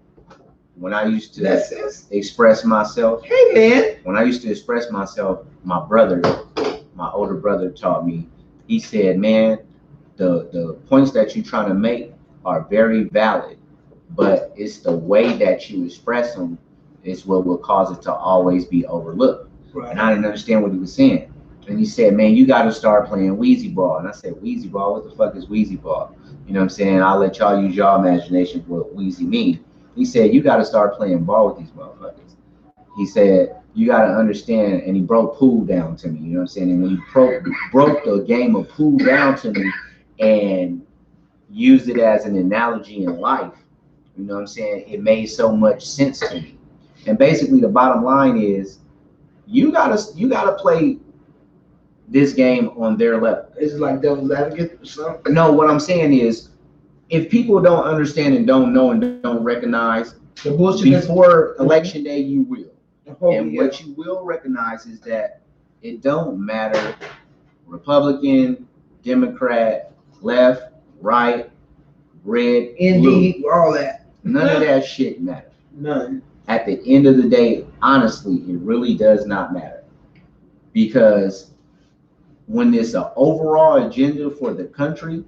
Speaker 2: when I used to express myself.
Speaker 1: Hey man.
Speaker 2: When I used to express myself, my older brother taught me. He said, man, the points that you're trying to make are very valid, but it's the way that you express them is what will cause it to always be overlooked.
Speaker 1: Right.
Speaker 2: And I didn't understand what he was saying. And he said, man, you got to start playing Wheezy Ball. And I said, Wheezy Ball? What the fuck is Wheezy Ball? You know what I'm saying? I'll let y'all use y'all imagination for what Wheezy means. He said, you got to start playing ball with these motherfuckers. He said, you got to understand. And he broke pool down to me. You know what I'm saying? And when he broke the game of pool down to me and used it as an analogy in life, you know what I'm saying? It made so much sense to me. And basically the bottom line is you gotta play this game on their level.
Speaker 1: It's like devil's advocate or something.
Speaker 2: No, what I'm saying is, if people don't understand and don't know and don't recognize
Speaker 1: the bullshit
Speaker 2: before election day, you will. What you will recognize is that it don't matter Republican, Democrat, left, right, red,
Speaker 1: indeed,
Speaker 2: blue.
Speaker 1: All that.
Speaker 2: None of that shit matters.
Speaker 1: None.
Speaker 2: At the end of the day, honestly, it really does not matter. Because when there's an overall agenda for the country,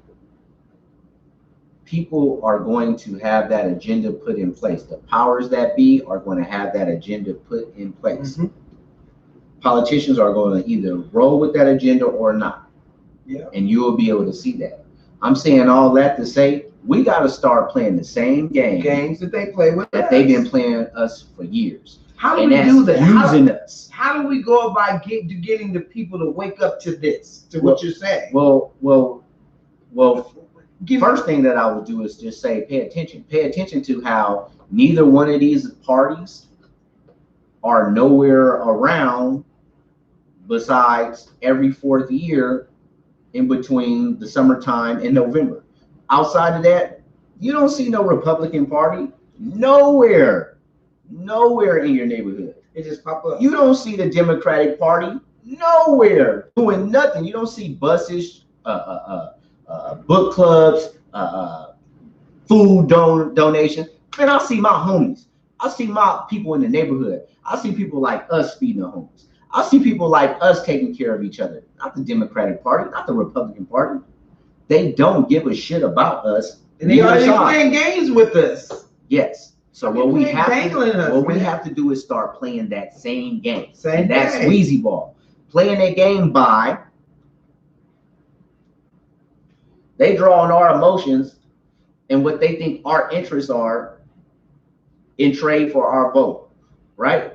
Speaker 2: people are going to have that agenda put in place. The powers that be are going to have that agenda put in place. Mm-hmm. Politicians are going to either roll with that agenda or not.
Speaker 1: Yeah.
Speaker 2: And you will be able to see that. I'm saying all that to say, we got to start playing the same games
Speaker 1: that they play with
Speaker 2: that they've been playing us for years.
Speaker 1: How do we do that?
Speaker 2: Using us.
Speaker 1: How do we go about getting the people to wake up to this, what you're saying?
Speaker 2: Well. First thing that I would do is just say, pay attention. Pay attention to how neither one of these parties are nowhere around besides every fourth year in between the summertime and November. Outside of that, you don't see no Republican Party nowhere in your neighborhood.
Speaker 1: It just pop up.
Speaker 2: You don't see the Democratic Party nowhere doing nothing. You don't see buses, book clubs, food donations. Man, I see my homies. I see my people in the neighborhood. I see people like us feeding the homeless. I see people like us taking care of each other. Not the Democratic Party, not the Republican Party. They don't give a shit about us.
Speaker 1: And they already playing games with us.
Speaker 2: Yes. So what we have to do is start playing that same game. That's Wheezy Ball. Playing that game by they draw on our emotions and what they think our interests are in trade for our vote, right?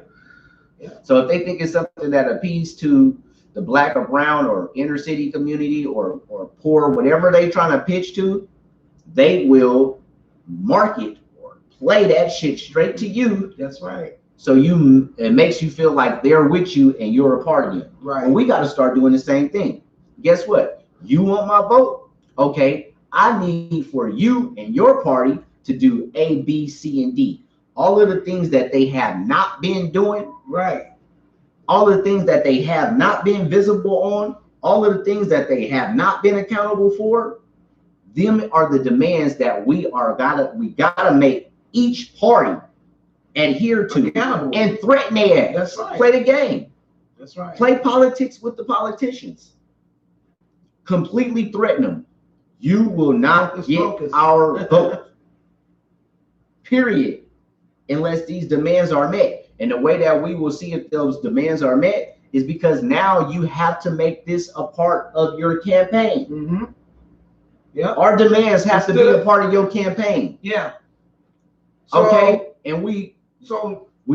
Speaker 2: Yeah. So if they think it's something that appeals to the black or brown or inner city community or poor, whatever they trying to pitch to, they will market or play that shit straight to you.
Speaker 1: That's right.
Speaker 2: So it makes you feel like they're with you and you're a part of it.
Speaker 1: Right.
Speaker 2: And we got to start doing the same thing. Guess what? You want my vote? Okay. I need for you and your party to do A, B, C, and D. All of the things that they have not been doing,
Speaker 1: right?
Speaker 2: All of the things that they have not been visible on, all of the things that they have not been accountable for, them are the demands that we gotta make each party adhere to and threaten their ass.
Speaker 1: That's right.
Speaker 2: Play the game.
Speaker 1: That's right.
Speaker 2: Play politics with the politicians. Completely threaten them. You will not get our vote. Period. Unless these demands are met. And the way that we will see if those demands are met is because now you have to make this a part of your campaign.
Speaker 1: Mm-hmm. Yeah.
Speaker 2: Our demands have to be a part of your campaign.
Speaker 1: Yeah.
Speaker 2: So, okay. And we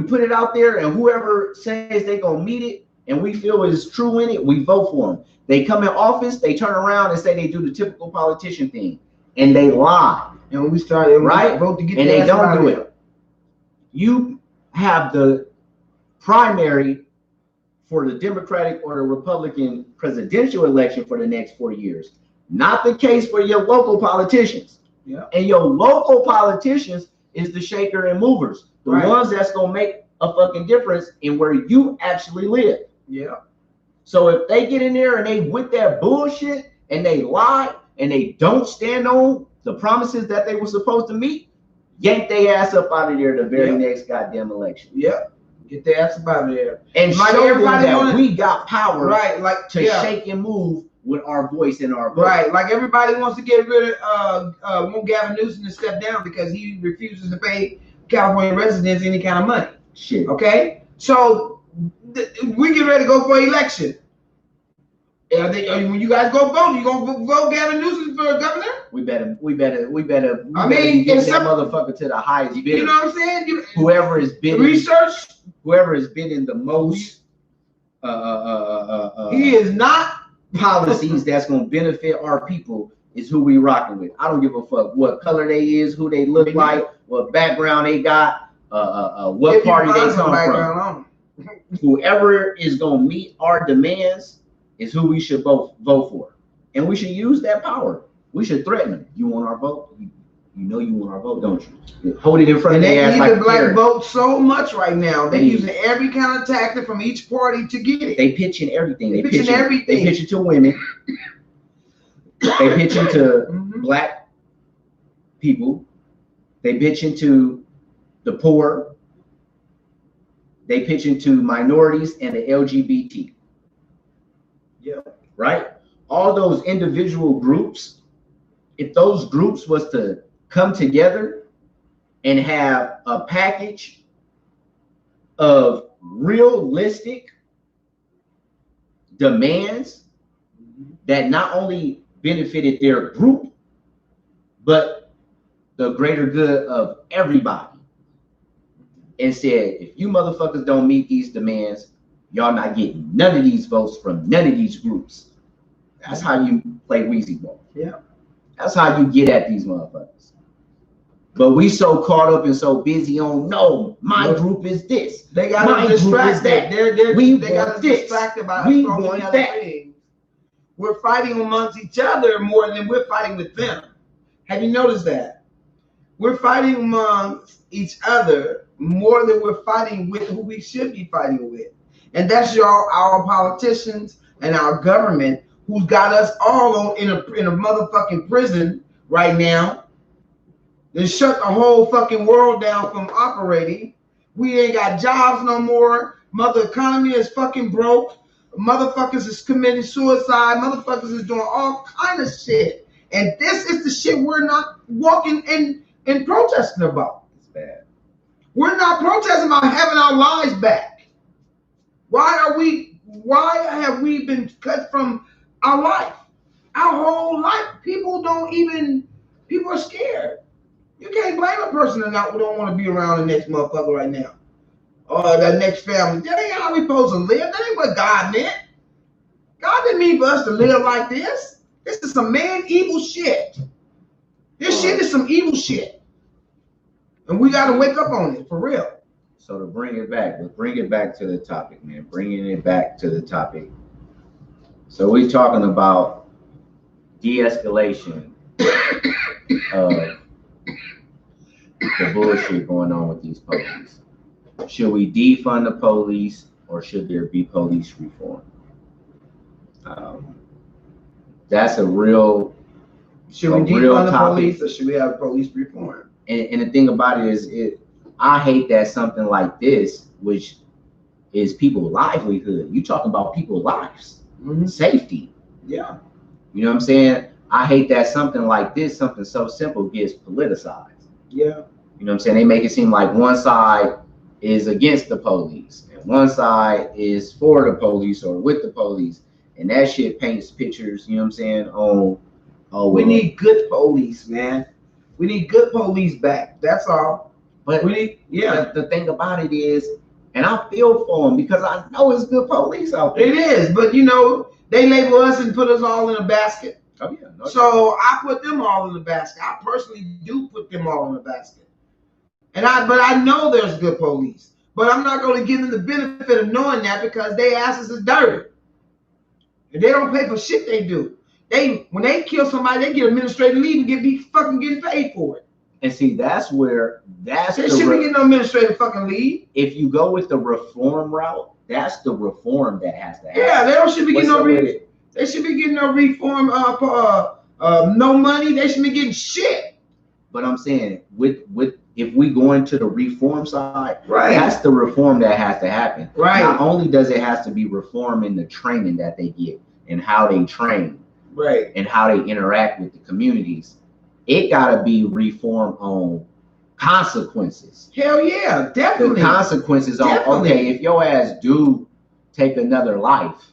Speaker 2: put it out there, and whoever says they're gonna meet it and we feel is true in it, we vote for them. They come in office, they turn around and say they do the typical politician thing, and they lie.
Speaker 1: And when we started,
Speaker 2: right?
Speaker 1: Vote to get
Speaker 2: and they don't do it. You have the primary for the Democratic or the Republican presidential election for the next 4 years. Not the case for your local politicians.
Speaker 1: Yeah.
Speaker 2: And your local politicians is the shaker and movers, the ones that's gonna make a fucking difference in where you actually live.
Speaker 1: Yeah.
Speaker 2: So if they get in there and they with that bullshit and they lie and they don't stand on the promises that they were supposed to meet, yank their ass up out of there the very next goddamn election.
Speaker 1: Yeah. Get their ass up out of there.
Speaker 2: And like show everybody that we got power to
Speaker 1: yeah.
Speaker 2: shake and move with our voice and our vote.
Speaker 1: Right. Like everybody wants to get rid of want Gavin Newsom to step down because he refuses to pay California residents any kind of money.
Speaker 2: Shit.
Speaker 1: Okay? So we get ready to go for election. When you guys go vote, you gonna vote Gavin Newsom for governor? We better
Speaker 2: get that motherfucker to the highest bidder.
Speaker 1: You know what I'm saying?
Speaker 2: Whoever is bidding, whoever is bidding the most
Speaker 1: he is not
Speaker 2: policies that's gonna benefit our people is who we rocking with. I don't give a fuck what color they is, who they look like, what background they got, what party they come from. Whoever is gonna meet our demands is who we should both vote for. And we should use that power. We should threaten them. You want our vote? You know you want our vote, don't you? Hold it in front of their ass like
Speaker 1: the black vote so much right now. They're using every kind of tactic from each party to get it.
Speaker 2: They pitching everything. They
Speaker 1: pitching everything.
Speaker 2: They pitching to women. They pitching to black people. They pitching to the poor. They pitching to minorities and the LGBT.
Speaker 1: Yeah.
Speaker 2: Right? All those individual groups, if those groups was to come together and have a package of realistic demands that not only benefited their group, but the greater good of everybody, and said, if you motherfuckers don't meet these demands, y'all not getting none of these votes from none of these groups. That's how you play Weezy ball.
Speaker 1: Yeah. That's
Speaker 2: how you get at these motherfuckers. But we so caught up and so busy on, no, my group is this.
Speaker 1: They got to distract that. They got to distract about
Speaker 2: we want that.
Speaker 1: Things. We're fighting amongst each other more than we're fighting with them. Have you noticed that? We're fighting amongst each other more than we're fighting with who we should be fighting with. And that's our politicians and our government who's got us all in a motherfucking prison right now. They shut the whole fucking world down from operating. We ain't got jobs no more. Mother economy is fucking broke. Motherfuckers is committing suicide. Motherfuckers is doing all kind of shit. And this is the shit we're not walking and protesting about.
Speaker 2: It's bad.
Speaker 1: We're not protesting about having our lives back. Why have we been cut from our life? Our whole life. People are scared. You can't blame a person who don't want to be around the next motherfucker right now. Or that next family. That ain't how we supposed to live. That ain't what God meant. God didn't mean for us to live like this. This is some evil shit. This shit is some evil shit. And we got to wake up on it, for real.
Speaker 2: So to bring it back, let's bring it back to the topic, man. Bringing it back to the topic. So we're talking about de-escalation of the bullshit going on with these police. Should we defund the police, or should there be police reform? That's a real.
Speaker 1: Should we defund the police, or should we have police reform?
Speaker 2: And the thing about it is, I hate that something like this, which is people's livelihood. You talking about people's lives, safety.
Speaker 1: Yeah.
Speaker 2: You know what I'm saying? I hate that something like this, something so simple, gets politicized.
Speaker 1: Yeah.
Speaker 2: You know what I'm saying? They make it seem like one side is against the police and one side is for the police or with the police. And that shit paints pictures, you know what I'm saying, on
Speaker 1: we need good police, man. We need good police back. That's all.
Speaker 2: But we need, the thing about it is, and I feel for them because I know it's good police out there.
Speaker 1: It is, but you know, they label us and put us all in a basket.
Speaker 2: Oh, yeah. No,
Speaker 1: so I put them all in the basket. I personally do put them all in the basket. But I know there's good police. But I'm not going to give them the benefit of knowing that because their asses is dirty. And they don't pay for shit they do. When they kill somebody, they get administrative leave and be fucking getting paid for it.
Speaker 2: And see, they shouldn't be getting no administrative fucking leave. If you go with the reform route, that's the reform that has to happen.
Speaker 1: Yeah, they should be getting no reform. They should be getting no reform. No money. They should be getting shit.
Speaker 2: But I'm saying, if we go into the reform side,
Speaker 1: right,
Speaker 2: that's the reform that has to happen.
Speaker 1: Right.
Speaker 2: Not only does it have to be reform in the training that they get and how they train,
Speaker 1: right, and
Speaker 2: how they interact with the communities, it gotta be reform on consequences.
Speaker 1: Hell yeah, definitely.
Speaker 2: The consequences on, okay, if your ass do take another life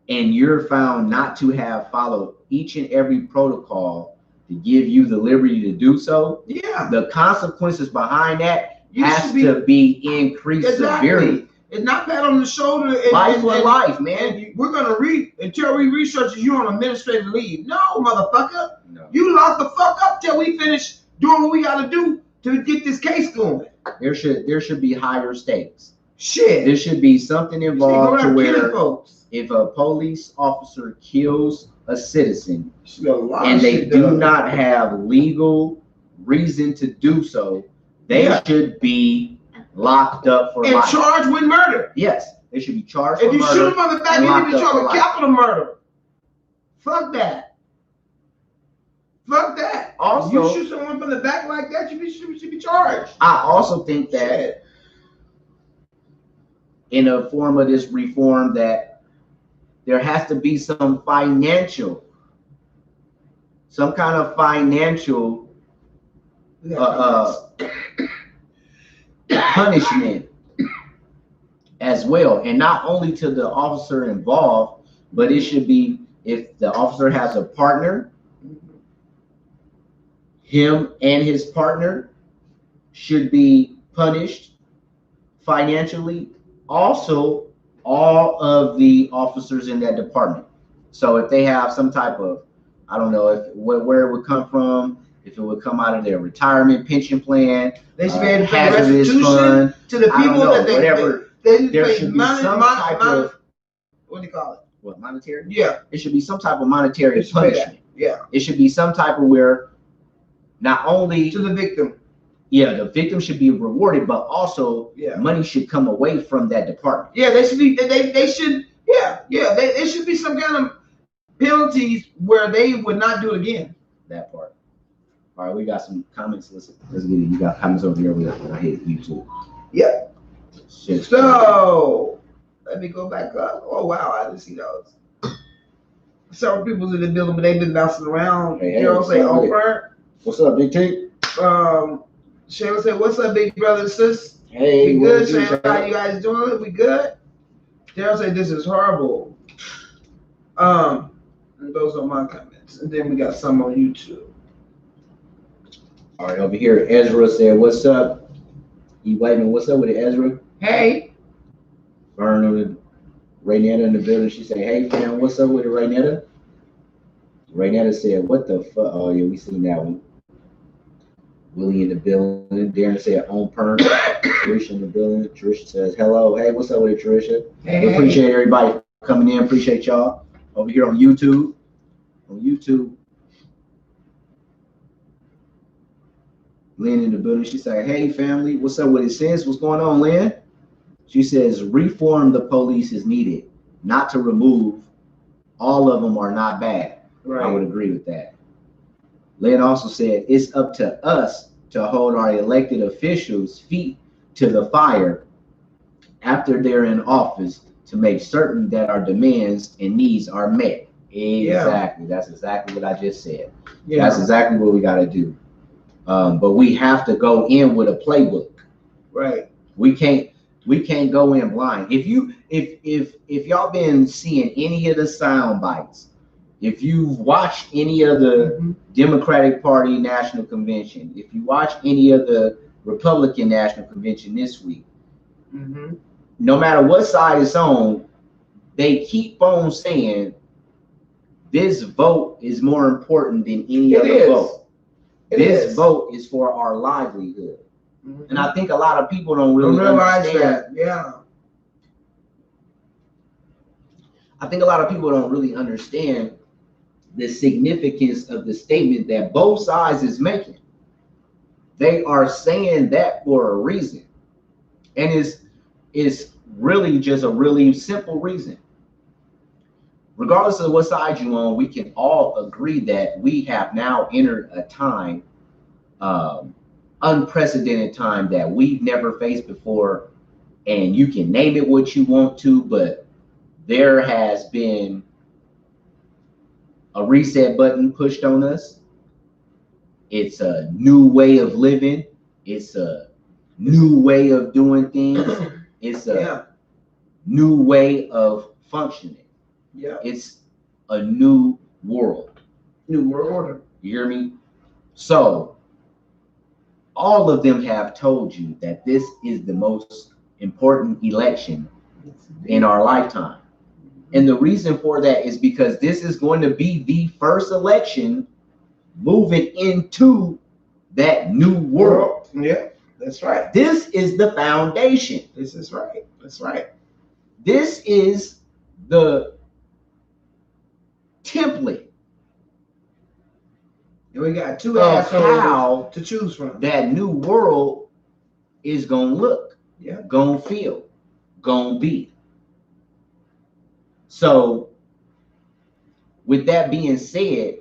Speaker 2: and you're found not to have followed each and every protocol to give you the liberty to do so,
Speaker 1: yeah,
Speaker 2: the consequences behind that has to be increased severely.
Speaker 1: It's not pat on the shoulder.
Speaker 2: Life for life, man.
Speaker 1: We're gonna until we research you on administrative leave. No, motherfucker. No. You lock the fuck up till we finish doing what we gotta do to get this case going.
Speaker 2: There should be higher stakes.
Speaker 1: Shit.
Speaker 2: There should be something involved to where if a police officer kills a citizen and they do not have legal reason to do so, they should be locked up for life.
Speaker 1: And charged with murder.
Speaker 2: Yes, they should be charged for murder.
Speaker 1: If you shoot them on the back, you need to charge with capital murder. Fuck that. Fuck that. Also, you shoot someone from the back like that, you should be charged.
Speaker 2: I also think that in a form of this reform that there has to be some kind of financial punishment as well, and not only to the officer involved, but it should be, if the officer has a partner, him and his partner should be punished financially. Also, all of the officers in that department. So if they have some type of, I don't know where it would come from, if it would come out of their retirement pension plan,
Speaker 1: they should be able to pay restitution to the people that
Speaker 2: there should be some type of,
Speaker 1: what do you call it?
Speaker 2: What, monetary?
Speaker 1: Yeah.
Speaker 2: It should be some type of monetary punishment.
Speaker 1: Yeah.
Speaker 2: It should be some type of where not only
Speaker 1: to the victim.
Speaker 2: Yeah, the victim should be rewarded, but also money should come away from that department.
Speaker 1: Yeah, they should be. They should. Yeah. There should be some kind of penalties where they would not do it again.
Speaker 2: That part. All right, we got some comments. Let's get it. You got comments over here. I hit YouTube.
Speaker 1: Yeah.
Speaker 2: Shit.
Speaker 1: So let me go back up. Oh wow, I didn't see those. Several people in the building, but they've been bouncing around.
Speaker 2: Hey,
Speaker 1: say over.
Speaker 2: What's up, Big T?
Speaker 1: Shayla said, "What's up, big brother and sis?
Speaker 2: Hey,
Speaker 1: we good, Shayla? How you guys doing? We good?" Daryl said, "This is horrible." And those are my comments, and then we got some on YouTube.
Speaker 2: All right, over here, Ezra said, "What's up?" You waiting? What's up with it, Ezra?
Speaker 1: Hey.
Speaker 2: Vernon, Raynetta in the building. She said, "Hey, fam, what's up with it, Raynetta?" Raynetta said, "What the fuck?" Oh yeah, we seen that one. Willie in the building. Darren said, "On perm." Tricia in the building. Tricia says, "Hello, hey, what's up with it, Tricia?"
Speaker 1: Hey.
Speaker 2: Appreciate everybody coming in. Appreciate y'all over here on YouTube. Lynn in the building. She said, "Hey family, what's up with it, sis? What's going on, Lynn?" She says, "Reform the police is needed, not to remove. All of them are not bad."
Speaker 1: Right.
Speaker 2: I would agree with that. Lynn also said, "It's up to us to hold our elected officials' feet to the fire after they're in office to make certain that our demands and needs are met." Exactly. Yeah. That's exactly what I just said. Yeah. That's exactly what we got to do. But we have to go in with a playbook.
Speaker 1: Right.
Speaker 2: We can't go in blind. If y'all been seeing any of the sound bites, if you've watched any of the Democratic Party National Convention, if you watch any of the Republican National Convention this week, no matter what side it's on, they keep on saying this vote is more important than any other vote. This vote is for our livelihood. And I think a lot of people don't really realize that.
Speaker 1: Yeah.
Speaker 2: I think a lot of people don't really understand the significance of the statement that both sides is making. They are saying that for a reason. And it's really just a really simple reason. Regardless of what side you're on, we can all agree that we have now entered a time, unprecedented time that we've never faced before. And you can name it what you want to, but there has been a reset button pushed on us. It's a new way of living. It's a new way of doing things. It's a new way of functioning.
Speaker 1: Yeah.
Speaker 2: It's a new world.
Speaker 1: New world order.
Speaker 2: You hear me? So all of them have told you that this is the most important election in our lifetime. And the reason for that is because this is going to be the first election moving into that new world.
Speaker 1: Yeah, that's right.
Speaker 2: This is the foundation.
Speaker 1: This is right. That's right.
Speaker 2: This is the template.
Speaker 1: And we got two assholes
Speaker 2: how
Speaker 1: to choose from.
Speaker 2: That new world is gonna look,
Speaker 1: yeah,
Speaker 2: gonna feel, gonna be. So, with that being said,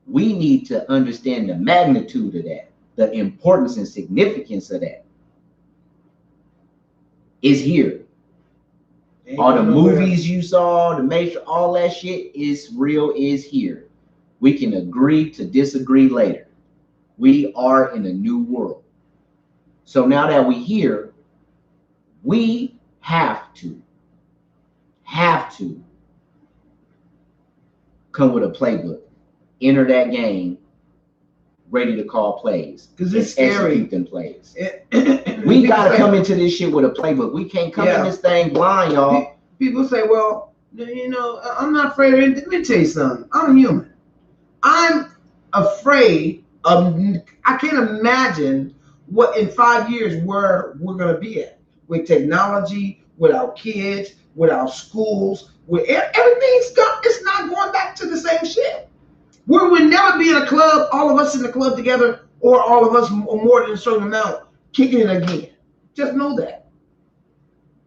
Speaker 2: we need to understand the magnitude of that, the importance and significance of that. Is here. All the movies you saw, the Matrix, all that shit is real, is here. We can agree to disagree later. We are in a new world. So now that we're here, we have to come with a playbook, enter that game, ready to call plays.
Speaker 1: Because it's scary.
Speaker 2: Execute them plays. We gotta come into this shit with a playbook. We can't come in this thing blind, y'all.
Speaker 1: People say, well, you know, I'm not afraid of it. Let me tell you something. I'm human. I'm afraid of, I can't imagine what in 5 years where we're going to be at with technology, with our kids, with our schools, with everything's gone. It's not going back to the same shit. We will never be in a club, all of us in the club together, or all of us more than a certain amount, kicking it again. Just know that.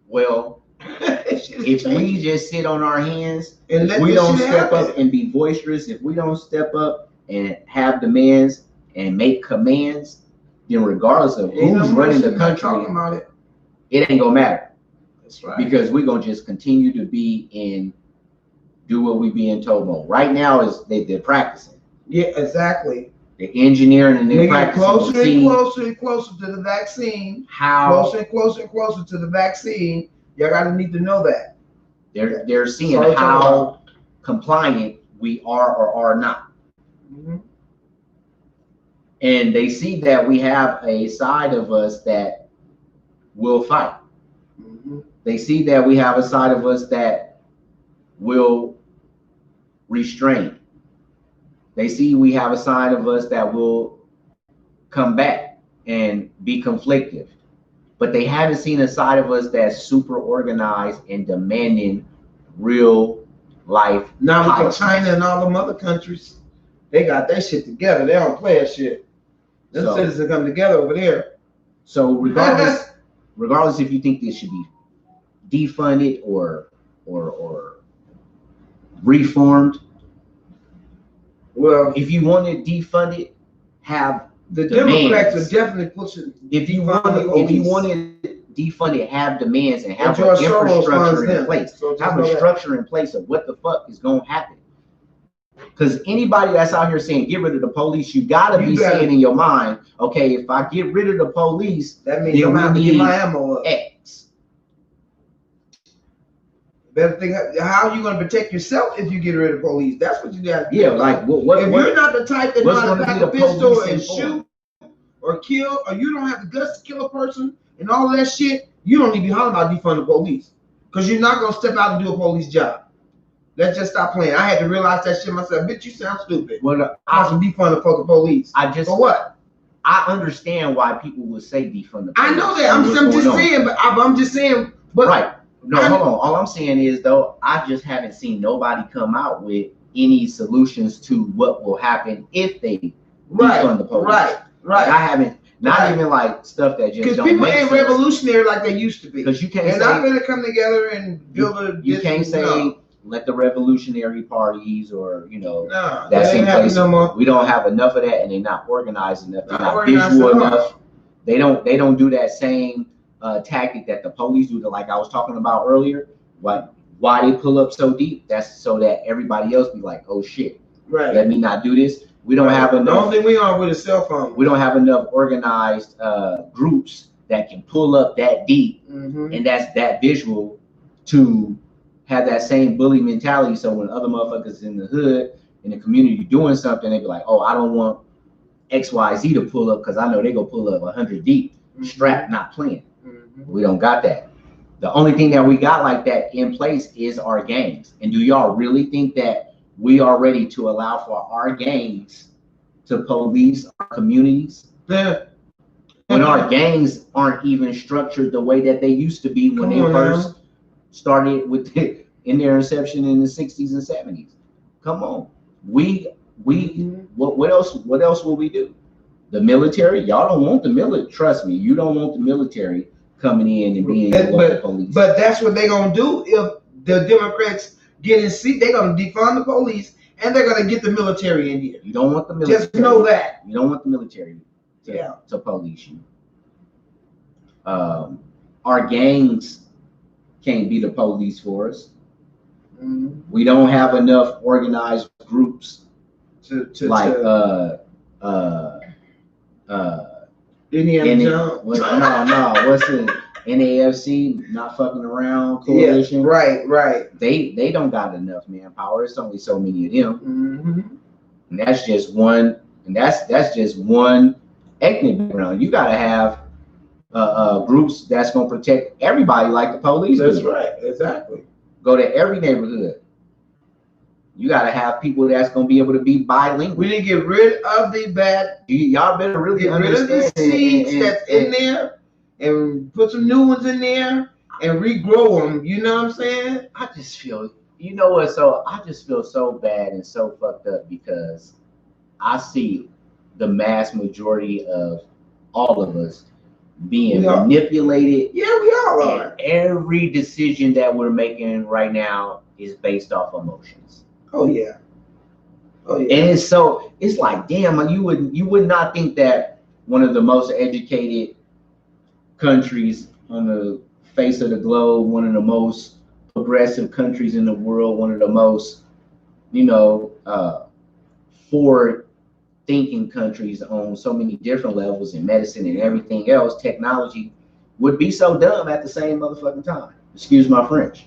Speaker 2: Well, if we just sit on our hands, and if we don't step up and be boisterous, if we don't step up and have demands and make commands, then regardless of who's running the country, it ain't gonna matter.
Speaker 1: That's right.
Speaker 2: Because we're gonna just continue to be in do what we being told mode. Right now is they're practicing.
Speaker 1: Yeah, exactly.
Speaker 2: They're engineering and they're practicing.
Speaker 1: Closer and closer and closer to the vaccine. Closer and closer and closer to the vaccine. Y'all gotta need to know that.
Speaker 2: They're seeing how compliant we are or are not. And they see that we have a side of us that will fight. They see that we have a side of us that will restrain. They see we have a side of us that will come back and be conflictive. But they haven't seen a side of us that's super organized and demanding real life.
Speaker 1: Now look at China and all them other countries. They got their shit together. They don't play that shit. Them citizens come together over there.
Speaker 2: So regardless if you think this should be defunded or reformed,
Speaker 1: well,
Speaker 2: if you want it defunded, have
Speaker 1: the
Speaker 2: demands.
Speaker 1: Democrats are definitely pushing.
Speaker 2: If you want it defunded, have demands and have an infrastructure in place.
Speaker 1: So
Speaker 2: have a structure in place of what the fuck is going to happen. Because anybody that's out here saying get rid of the police, you gotta be saying in your mind, okay, if I get rid of the police,
Speaker 1: that means I'm gonna get my ammo up.
Speaker 2: X.
Speaker 1: Better think, how are you gonna protect yourself if you get rid of the police? That's what you got.
Speaker 2: Yeah, like
Speaker 1: if you're not the type that know how to pack a pistol and shoot or kill, or you don't have the guts to kill a person and all that shit, you don't need to be hollering about defund the police, because you're not gonna step out and do a police job. Let's just stop playing. I had to realize that shit myself. Bitch, you sound stupid.
Speaker 2: Well,
Speaker 1: I should defund the police. For what?
Speaker 2: I understand why people would say defund the police.
Speaker 1: I know that. I'm just saying, but I'm just saying. But
Speaker 2: right. No, hold on. All I'm saying is, though, I just haven't seen nobody come out with any solutions to what will happen if they defund the police.
Speaker 1: Right.
Speaker 2: Like, I haven't. Not even like stuff that just don't make sense.
Speaker 1: Because people ain't revolutionary like they used to be.
Speaker 2: Because you can't
Speaker 1: They're not going to come together and build a.
Speaker 2: You can't say let the revolutionary parties or
Speaker 1: that's in place. No more.
Speaker 2: We don't have enough of that, and they're not organized enough. They're not visual enough. They don't do that same tactic that the police do. Like I was talking about earlier. Why they pull up so deep? That's so that everybody else be like, oh shit.
Speaker 1: Right.
Speaker 2: Let me not do this. We don't have enough.
Speaker 1: The only thing we are with a cell phone.
Speaker 2: We don't have enough organized groups that can pull up that deep, and that's that visual to have that same bully mentality. So when other motherfuckers in the hood, in the community doing something, they be like, oh, I don't want XYZ to pull up because I know they go pull up 100 deep, strapped, not playing. We don't got that. The only thing that we got like that in place is our gangs. And do y'all really think that we are ready to allow for our gangs to police our communities?
Speaker 1: Yeah.
Speaker 2: When our gangs aren't even structured the way that they used to be when they first started with in their inception in the 60s and 70s. Come on. What else will we do? The military? Y'all don't want the military. Trust me, you don't want the military coming in and being the police.
Speaker 1: But that's what they're gonna do if the Democrats get in seat. They're gonna defund the police and they're gonna get the military in here.
Speaker 2: You don't want the military.
Speaker 1: Just know that.
Speaker 2: You don't want the military to police you. Our gangs can't be the police for us. We don't have enough organized groups Indiana
Speaker 1: Jones.
Speaker 2: What's it? NAFC, not fucking around coalition.
Speaker 1: Yeah, right.
Speaker 2: They don't got enough manpower. It's only so many of them, and that's just one. And that's just one ethnic background. You gotta have groups that's gonna protect everybody, like the police.
Speaker 1: That's right. Exactly.
Speaker 2: Go to every neighborhood. You gotta have people that's gonna be able to be bilingual.
Speaker 1: We need to get rid of the bad.
Speaker 2: Y'all better really
Speaker 1: get rid of the seeds that's in there and put some new ones in there and regrow them. You know what I'm saying?
Speaker 2: I just feel, you know what? So I just feel so bad and so fucked up because I see the mass majority of all of us being manipulated.
Speaker 1: Yeah, we all are.
Speaker 2: Every decision that we're making right now is based off emotions.
Speaker 1: Oh yeah.
Speaker 2: And it's like, damn, you would not think that one of the most educated countries on the face of the globe, one of the most progressive countries in the world, one of the most, forward thinking countries on so many different levels in medicine and everything else, technology, would be so dumb at the same motherfucking time. Excuse my French.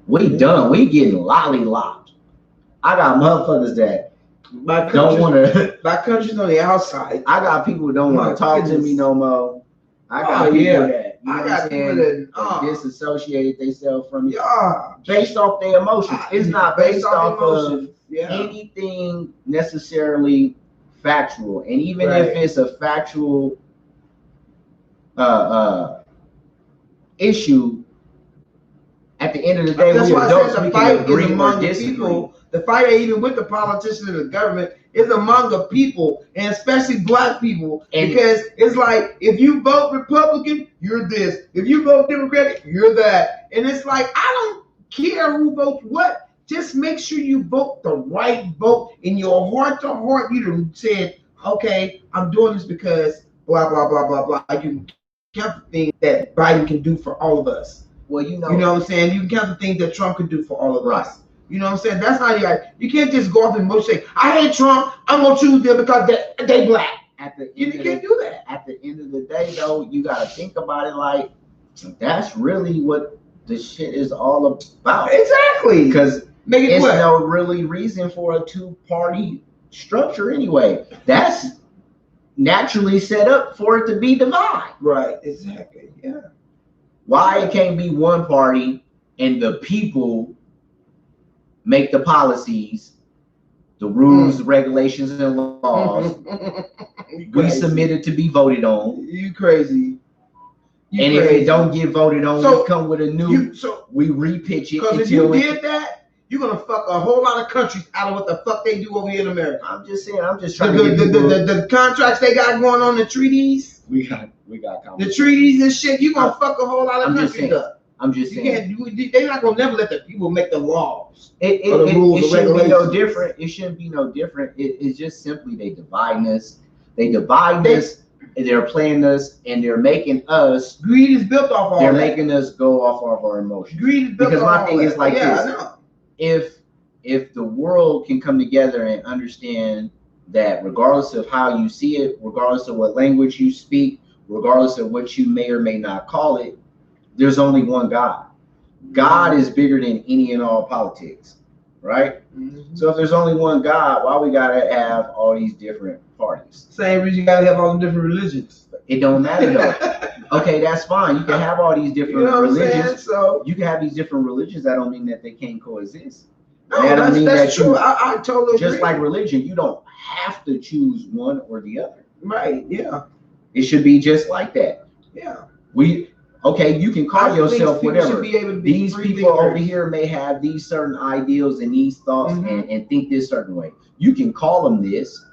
Speaker 2: We done. We getting lollylopped. I got motherfuckers that don't want to.
Speaker 1: My country's on the outside.
Speaker 2: I got people who don't want to talk to me no more. I got people that that disassociated themselves from you based off their emotions. It's not based off of anything necessarily factual. And even if it's a factual issue, at the end of the day,
Speaker 1: that's
Speaker 2: we
Speaker 1: why
Speaker 2: adults,
Speaker 1: I said the fight is among the people. The fight ain't even with the politicians and the government. is among the people, and especially black people,
Speaker 2: And-
Speaker 1: because it's like, if you vote Republican, you're this. If you vote Democratic, you're that. And it's like, I don't care who votes what. Just make sure you vote the right vote. In your heart to heart, you done said, okay, I'm doing this because blah, blah, blah, blah, blah. You can count the things that Biden can do for all of us.
Speaker 2: Well, you know
Speaker 1: what I'm saying? You can count the things that Trump can do for all of
Speaker 2: Right.
Speaker 1: us. You know what I'm saying? That's how you can't just go off and say, I hate Trump, I'm gonna choose them because they black. You can't do that.
Speaker 2: At the end of the day, though, you got to think about it like that's really what the shit is all about.
Speaker 1: Exactly.
Speaker 2: Because
Speaker 1: it's
Speaker 2: no really reason for a two-party structure anyway. That's naturally set up for it to be divided.
Speaker 1: Right. Exactly. Yeah.
Speaker 2: Why it can't be one party and the people make the policies, the rules, regulations, and laws we submitted to be voted on.
Speaker 1: You crazy.
Speaker 2: And if it don't get voted on, we come with a new, we repitch it.
Speaker 1: Because if you did that, you're going to fuck a whole lot of countries out of what the fuck they do over here in America.
Speaker 2: I'm just saying, I'm just trying
Speaker 1: to get the contracts they got going on, the treaties.
Speaker 2: We got
Speaker 1: the treaties and shit. You're going to fuck a whole lot of countries up.
Speaker 2: I'm just saying.
Speaker 1: They're not gonna never let the people make the laws.
Speaker 2: It shouldn't be no different. It shouldn't be no different. It's just simply they divide us. They divide us. They're playing us, and they're making us.
Speaker 1: Greed is built off all.
Speaker 2: They're making us go off of our emotions.
Speaker 1: Greed is built
Speaker 2: because
Speaker 1: off
Speaker 2: my thing is like this.
Speaker 1: I
Speaker 2: If the world can come together and understand that, regardless of how you see it, regardless of what language you speak, regardless of what you may or may not call it, there's only one God. God is bigger than any and all politics, right? Mm-hmm. So if there's only one God, why we gotta have all these different parties?
Speaker 1: Same reason you gotta have all the different religions.
Speaker 2: It don't matter though. Okay, that's fine. You can have all these different religions. So you can have these different religions. That don't mean that they can't coexist.
Speaker 1: No, that's true. I totally
Speaker 2: just
Speaker 1: agree.
Speaker 2: Like religion, you don't have to choose one or the other.
Speaker 1: Right? Yeah.
Speaker 2: It should be just like that.
Speaker 1: Yeah.
Speaker 2: Okay, you can call yourself whatever. These people over here may have these certain ideals and these thoughts and think this certain way. You can call them this.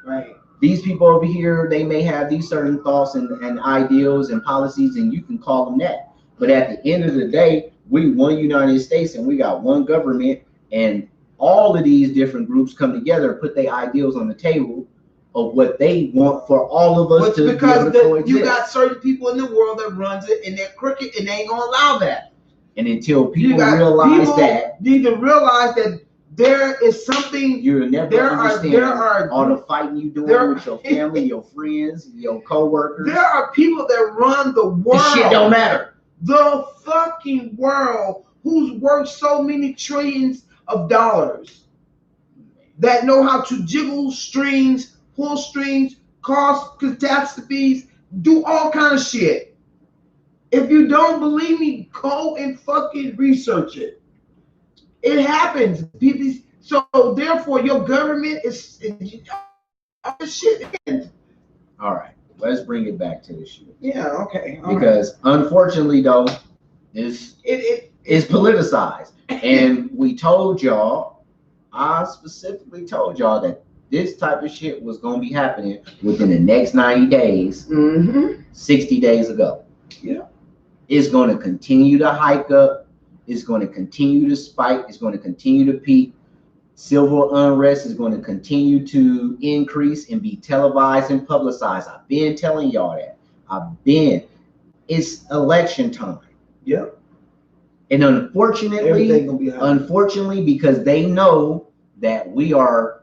Speaker 1: Right.
Speaker 2: These people over here, they may have these certain thoughts and ideals and policies, and you can call them that. But at the end of the day, we one United States and we got one government, and all of these different groups come together and put their ideals on the table of what they want for all of us to
Speaker 1: because
Speaker 2: be able to
Speaker 1: you got certain people in the world that runs it and they're crooked and they ain't gonna allow that.
Speaker 2: And until people realize that,
Speaker 1: need to realize that there is something
Speaker 2: you'll never understand. There are all the fighting you doing with your family, your friends, your co-workers.
Speaker 1: There are people that run the world.
Speaker 2: This shit don't matter.
Speaker 1: The fucking world, who's worth so many trillions of dollars, that know how to jiggle strings, pull strings, cause catastrophes, do all kind of shit. If you don't believe me, go and fucking research it. It happens. So therefore, your government is shit.
Speaker 2: All right, let's bring it back to the shit.
Speaker 1: Yeah. Okay.
Speaker 2: Because unfortunately, though, it's politicized, and we told y'all. I specifically told y'all that this type of shit was going to be happening within the next 90 days, 60 days ago.
Speaker 1: Yeah.
Speaker 2: It's going to continue to hike up. It's going to continue to spike. It's going to continue to peak. Civil unrest is going to continue to increase and be televised and publicized. I've been telling y'all that. It's election time.
Speaker 1: Yeah.
Speaker 2: And unfortunately, because they know that we are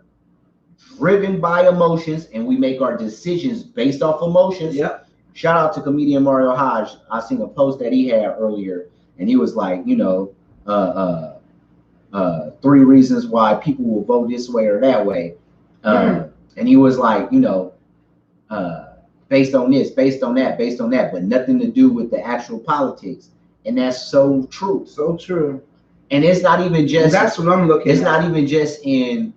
Speaker 2: driven by emotions and we make our decisions based off emotions.
Speaker 1: Yeah.
Speaker 2: Shout out to comedian Mario Hodge. I seen a post that he had earlier, and he was like, 3 reasons why people will vote this way or that way. And he was like, based on this, based on that, based on that, but nothing to do with the actual politics. And that's so true.
Speaker 1: So true.
Speaker 2: And it's not even just.
Speaker 1: And that's what I'm looking.
Speaker 2: It's not even just in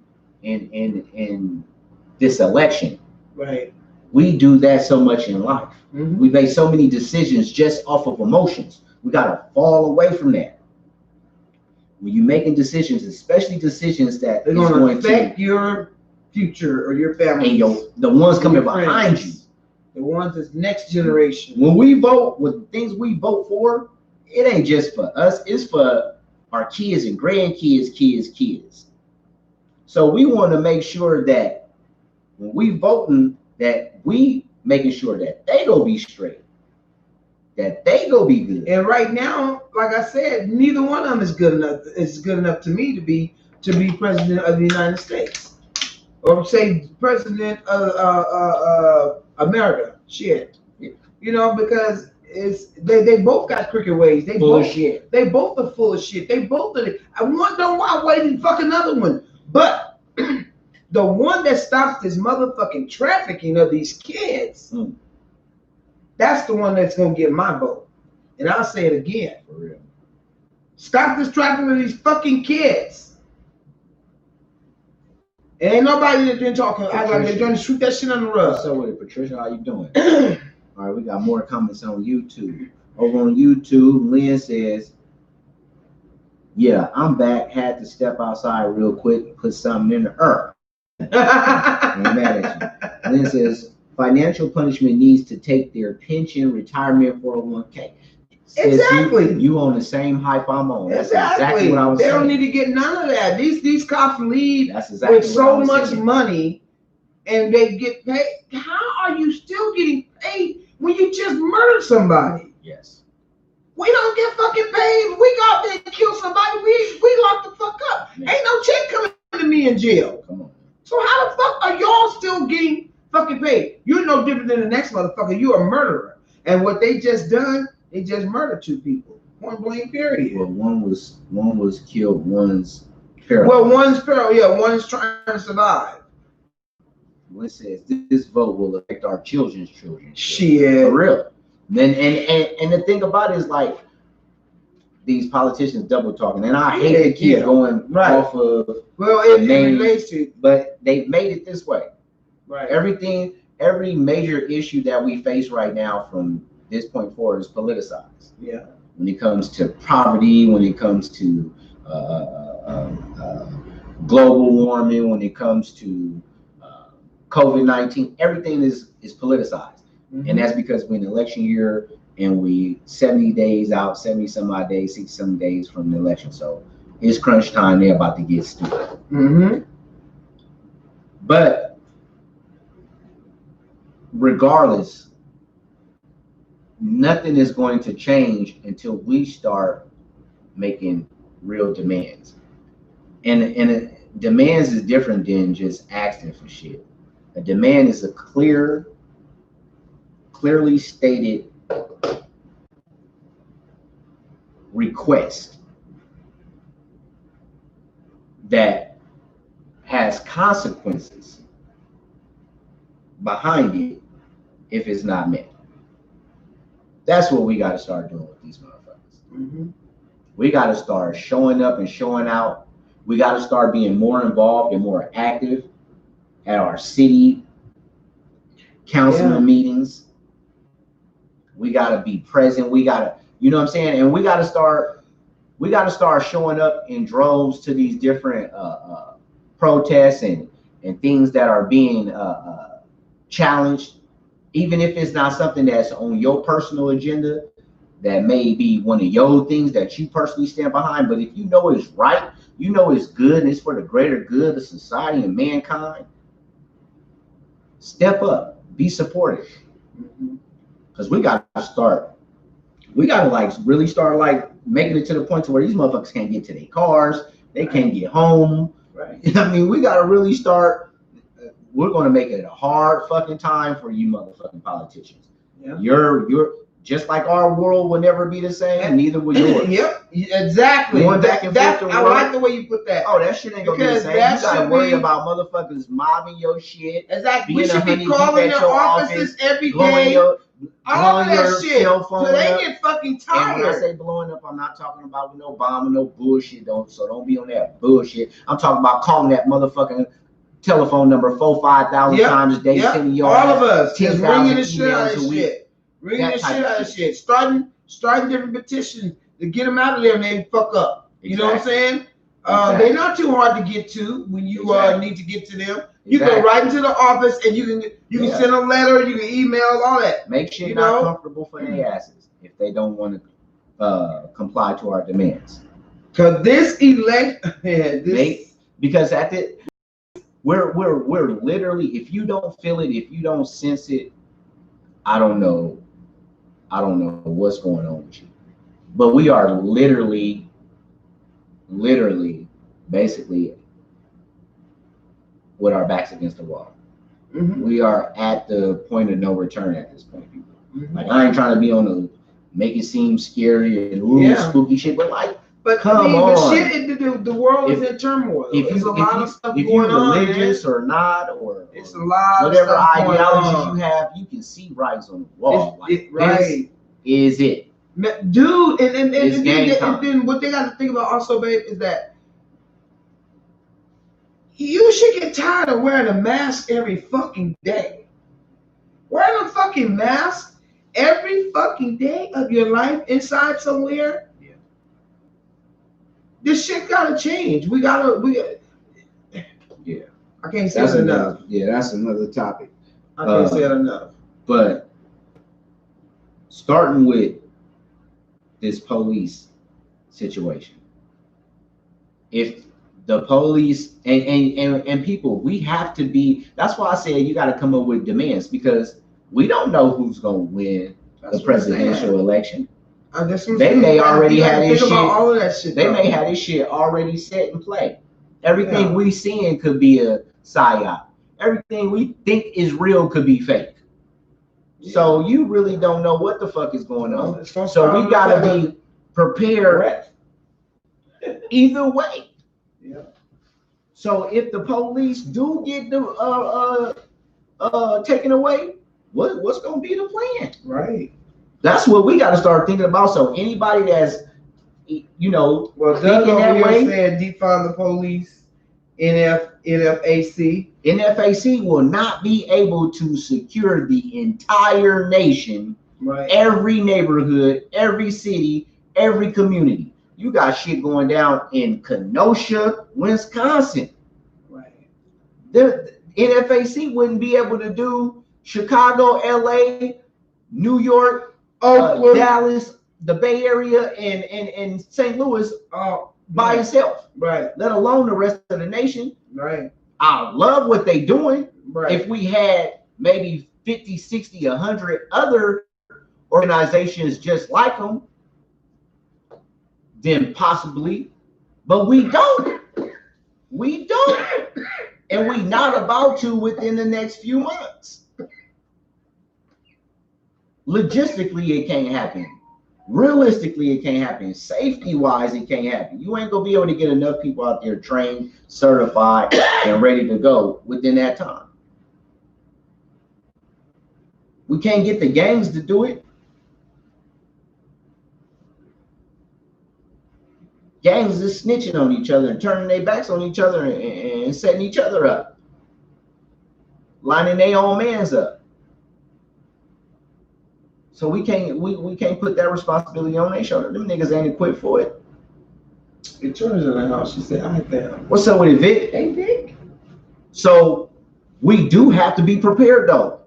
Speaker 2: this election.
Speaker 1: Right.
Speaker 2: We do that so much in life.
Speaker 1: Mm-hmm.
Speaker 2: We make so many decisions just off of emotions. We gotta fall away from that. When you're making decisions, especially decisions that
Speaker 1: they're going to affect your future or your family.
Speaker 2: And the ones coming behind you.
Speaker 1: The ones that's next generation.
Speaker 2: When we vote, with things we vote for, it ain't just for us. It's for our kids and grandkids, kids. So we want to make sure that when we voting, that we making sure that they go be straight, that they go be good.
Speaker 1: And right now, like I said, neither one of them is good enough. It's good enough to me to be president of the United States, or say president of America. Shit, you know, because they both got crooked ways. They both are full of shit. They both are. I wonder why wait and fuck another one. But the one that stops this motherfucking trafficking of these kids, that's the one that's gonna get my vote. And I'll say it again.
Speaker 2: For real. Stop
Speaker 1: this trafficking of these fucking kids. And ain't nobody that's been talking. I got they're gonna shoot that shit on the rug.
Speaker 2: What's up with it, Patricia? How you doing? All right, we got more comments on YouTube. Over on YouTube, Lynn says, "Yeah, I'm back. Had to step outside real quick, put something in the earth." I'm mad at you. Lynn says, "Financial punishment needs to take their pension, retirement, 401k."
Speaker 1: Exactly.
Speaker 2: You on the same hype I'm on. That's
Speaker 1: exactly
Speaker 2: what I was saying.
Speaker 1: They don't need to get none of that. These cops leave
Speaker 2: exactly
Speaker 1: with so much money, and they get paid. How are you still getting paid when you just murdered somebody?
Speaker 2: Yes.
Speaker 1: We don't get fucking paid. We go out there and kill somebody. We lock the fuck up. Man. Ain't no check coming to me in jail.
Speaker 2: Come on.
Speaker 1: So how the fuck are y'all still getting fucking paid? You're no different than the next motherfucker. You're a murderer. And what they just done, they just murdered 2 people. Point blank, period.
Speaker 2: Well, one was killed, one's paralyzed.
Speaker 1: Well, one's paralyzed. Yeah, one's trying to survive.
Speaker 2: One says this vote will affect our children's children.
Speaker 1: Shit.
Speaker 2: For real. Then and the thing about it is, like, these politicians double talking, and I hate to keep going off of
Speaker 1: it relates to,
Speaker 2: but they've made it this way.
Speaker 1: Right.
Speaker 2: Every major issue that we face right now from this point forward is politicized.
Speaker 1: Yeah.
Speaker 2: When it comes to poverty, when it comes to global warming, when it comes to COVID-19, everything is politicized. Mm-hmm. And that's because we're in election year and we 70 days out, 70 some odd days, 60 some days from the election. So it's crunch time. They're about to get stupid.
Speaker 1: Mm-hmm.
Speaker 2: But regardless, nothing is going to change until we start making real demands. And demands is different than just asking for shit. A demand is a clearly stated request that has consequences behind it if it's not met. That's what we got to start doing with these motherfuckers.
Speaker 1: Mm-hmm.
Speaker 2: We got to start showing up and showing out. We got to start being more involved and more active at our city councilman meetings. We got to be present. We got to, you know what I'm saying? And we got to start showing up in droves to these different protests and things that are being challenged, even if it's not something that's on your personal agenda, that may be one of your things that you personally stand behind. But if you know it's right, you know it's good, and it's for the greater good of society and mankind, step up, be supportive. Because we got to like really start like making it to the point to where these motherfuckers can't get to their cars, they can't get home.
Speaker 1: Right.
Speaker 2: I mean, we got to really start. We're going to make it a hard fucking time for you motherfucking politicians.
Speaker 1: Yeah.
Speaker 2: You're just like our world will never be the same, neither will yours.
Speaker 1: Yep, exactly.
Speaker 2: Going back and forth.
Speaker 1: I like the way you put that.
Speaker 2: Oh, that shit ain't gonna be the same. You gotta worry about motherfuckers mobbing your shit.
Speaker 1: Exactly. We should be calling their offices every day. All of that shit. So they get fucking tired.
Speaker 2: And when I say blowing up, I'm not talking about no bomb, no bullshit. Don't be on that bullshit. I'm talking about calling that motherfucking telephone number 4,000-5,000 times a day, sending your
Speaker 1: all of us
Speaker 2: 10,000
Speaker 1: ringing the shit out of
Speaker 2: week.
Speaker 1: shit. Ringing the shit out of shit. Starting different petitions to get them out of there and they fuck up. You know what I'm saying?
Speaker 2: Exactly.
Speaker 1: They're not too hard to get to when you need to get to them. You
Speaker 2: Exactly.
Speaker 1: go right into the office and you can send a letter, you can email, all that.
Speaker 2: Make shit not comfortable for their asses if they don't want to comply to our demands.
Speaker 1: Because this
Speaker 2: because at the we're literally, if you don't feel it, if you don't sense it, I don't know what's going on with you. But we are literally, basically with our backs against the wall. Mm-hmm. We are at the point of no return at this point, people. Mm-hmm. Like, I ain't trying to be on the make it seem scary and spooky shit, but like, come on.
Speaker 1: The world is in turmoil. There's a lot of stuff going on. If you're religious
Speaker 2: or not, or
Speaker 1: it's a lot
Speaker 2: whatever of ideology you have, you can see writes on the wall. This is it.
Speaker 1: Dude, and then what they got to think about also, babe, is that you should get tired of wearing a mask every fucking day. Wearing a fucking mask every fucking day of your life inside somewhere. Yeah. This shit gotta change. Yeah. I can't say it enough.
Speaker 2: That's another topic.
Speaker 1: I can't say it enough.
Speaker 2: But starting with this police situation, if the police and people, we have to be. That's why I said you got to come up with demands, because we don't know who's gonna win the presidential election. They may already have this shit.
Speaker 1: All of that shit.
Speaker 2: They may have this shit already set in play. Everything we seeing could be a psyop. Everything we think is real could be fake. Yeah. So you really don't know what the fuck is going on. So we gotta be prepared either way. Yeah. So if the police do get the taken away, what's gonna be the plan?
Speaker 1: Right.
Speaker 2: That's what we got to start thinking about. So anybody that's thinking
Speaker 1: that way, said defund the police.
Speaker 2: NFAC will not be able to secure the entire nation, every neighborhood, every city, every community. You got shit going down in Kenosha, Wisconsin. Right. The NFAC wouldn't be able to do Chicago, LA, New York, Dallas, the Bay Area, and St. Louis by itself. Right. Let alone the rest of the nation. Right. I love what they doing. Right. If we had maybe 50, 60, 100 other organizations just like them, then possibly, but we don't. We don't. And we not about to within the next few months. Logistically, it can't happen. Realistically, it can't happen. Safety-wise, it can't happen. You ain't gonna be able to get enough people out there trained, certified, and ready to go within that time. We can't get the gangs to do it. Gangs is snitching on each other and turning their backs on each other and setting each other up, lining their own mans up. So we can't put that responsibility on their shoulder. Them niggas ain't equipped for it.
Speaker 1: Victoria's in the house. She said, "Hi, fam."
Speaker 2: What's up with it, Vic?
Speaker 1: Hey, Vic.
Speaker 2: So we do have to be prepared, though.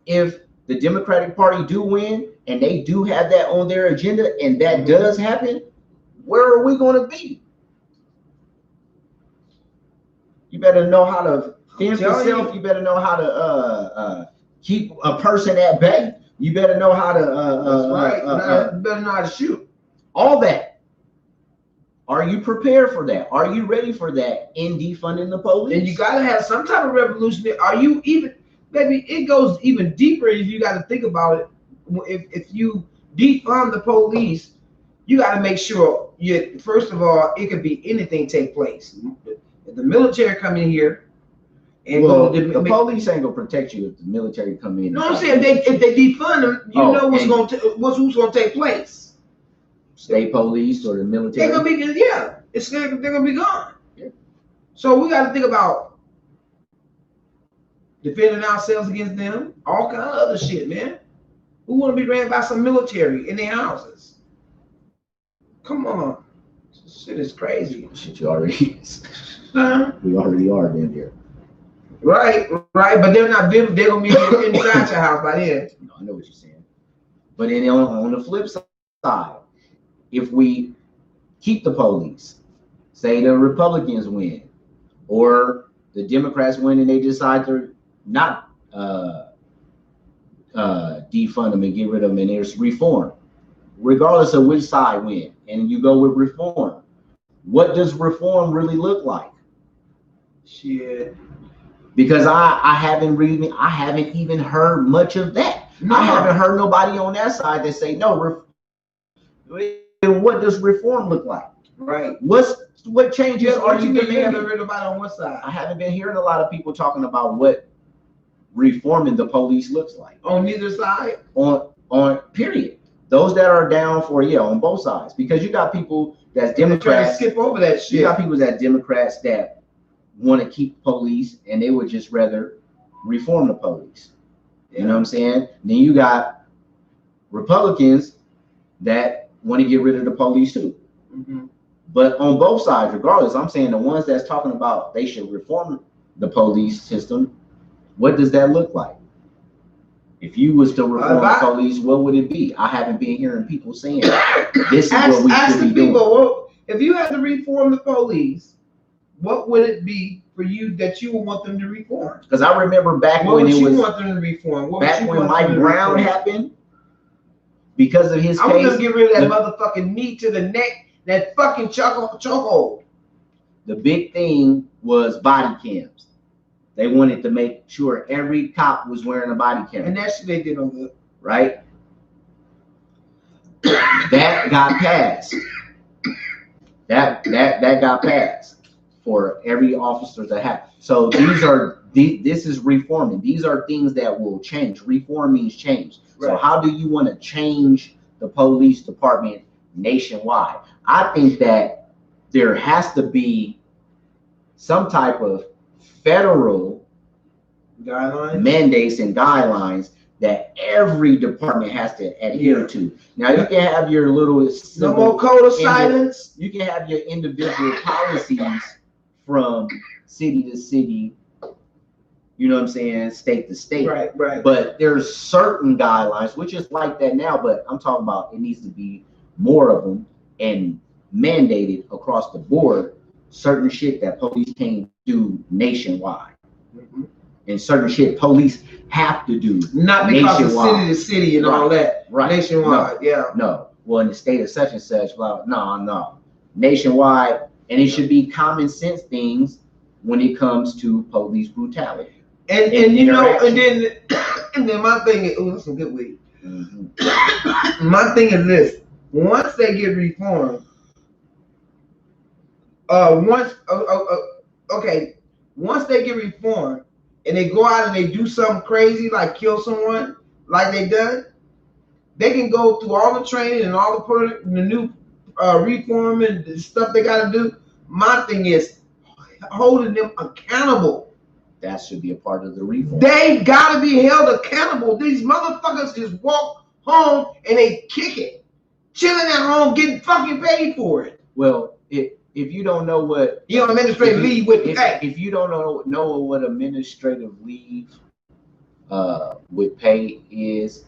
Speaker 2: If the Democratic Party do win and they do have that on their agenda, and that does happen, where are we going to be? You better know how to fend for yourself. You better know how to keep a person at bay. You better know how to.
Speaker 1: You better know how to shoot.
Speaker 2: All that. Are you prepared for that? Are you ready for that in defunding the police?
Speaker 1: And you gotta have some type of revolution. Are you even? Maybe it goes even deeper if you got to think about it. If you defund the police, you got to make sure first of all, it could be anything take place. If the military come in here.
Speaker 2: And the police ain't gonna protect you if the military come in.
Speaker 1: No, I'm saying if they defund them, know who's gonna take place.
Speaker 2: State police or the military.
Speaker 1: They're gonna be they're gonna be gone. Yeah. So we got to think about defending ourselves against them. All kind of other shit, man. Who want to be ran by some military in their houses? Come on, Shit is crazy.
Speaker 2: Shit, you already is. We already are then there.
Speaker 1: Right, but they're not. They're gonna be inside your house by then.
Speaker 2: No, I know what you're saying. But then on the flip side, if we keep the police, say the Republicans win, or the Democrats win and they decide to not defund them and get rid of them, and there's reform, regardless of which side win, and you go with reform, what does reform really look like?
Speaker 1: Shit. Because
Speaker 2: I haven't even heard much of that. No. I haven't heard nobody on that side that say no. What does reform look like?
Speaker 1: Right.
Speaker 2: What changes are you demanding?
Speaker 1: You haven't heard about on what side?
Speaker 2: I haven't been hearing a lot of people talking about what reforming the police looks like.
Speaker 1: On neither side?
Speaker 2: On period. Those that are down for on both sides, because you got people that's Democrats.
Speaker 1: Skip over that shit.
Speaker 2: You got people that Democrats that want to keep police and they would just rather reform the police. You know what I'm saying? Then you got Republicans that want to get rid of the police too. Mm-hmm. But on both sides, regardless, I'm saying the ones that's talking about they should reform the police system, what does that look like? If you was to reform the police, what would it be? I haven't been hearing people saying this is what we should be doing.
Speaker 1: Well, if you had to reform the police, what would it be for you that you would want them to reform?
Speaker 2: Because I remember back when it was.
Speaker 1: What would you want them to reform?
Speaker 2: Back when Mike Brown happened, because of his case.
Speaker 1: I was gonna get rid of that motherfucking knee to the neck, that fucking chokehold.
Speaker 2: The big thing was body cams. They wanted to make sure every cop was wearing a body cam.
Speaker 1: And that shit they did on good.
Speaker 2: Right? That got passed. That got passed for every officer to have. So this is reforming. These are things that will change. Reform means change. Right. So how do you want to change the police department nationwide? I think that there has to be some type of federal mandates and guidelines that every department has to adhere to. Now you can have your little
Speaker 1: no more code of silence.
Speaker 2: You can have your individual policies from city to city, you know what I'm saying, state to state.
Speaker 1: Right.
Speaker 2: But there's certain guidelines, which is like that now, but I'm talking about it needs to be more of them and mandated across the board, certain shit that police can't do nationwide. Mm-hmm. And certain shit police have to do
Speaker 1: not because of city to city and all that.
Speaker 2: Right.
Speaker 1: Nationwide,
Speaker 2: No. Well, in the state of such and such, well, no. Nationwide, and it should be common sense things when it comes to police brutality.
Speaker 1: And you know, and then my thing is, that's some good weed. Mm-hmm. My thing is this: once they get reformed, once they get reformed and they go out and they do something crazy like kill someone, like they done, they can go through all the training and all the new reform and the stuff they got to do. My thing is holding them accountable.
Speaker 2: That should be a part of the reform.
Speaker 1: They got to be held accountable. These motherfuckers just walk home and they kick it, chilling at home, getting fucking paid for it.
Speaker 2: Well, if you don't know what
Speaker 1: administrative leave with
Speaker 2: if you don't know what administrative leave with pay is,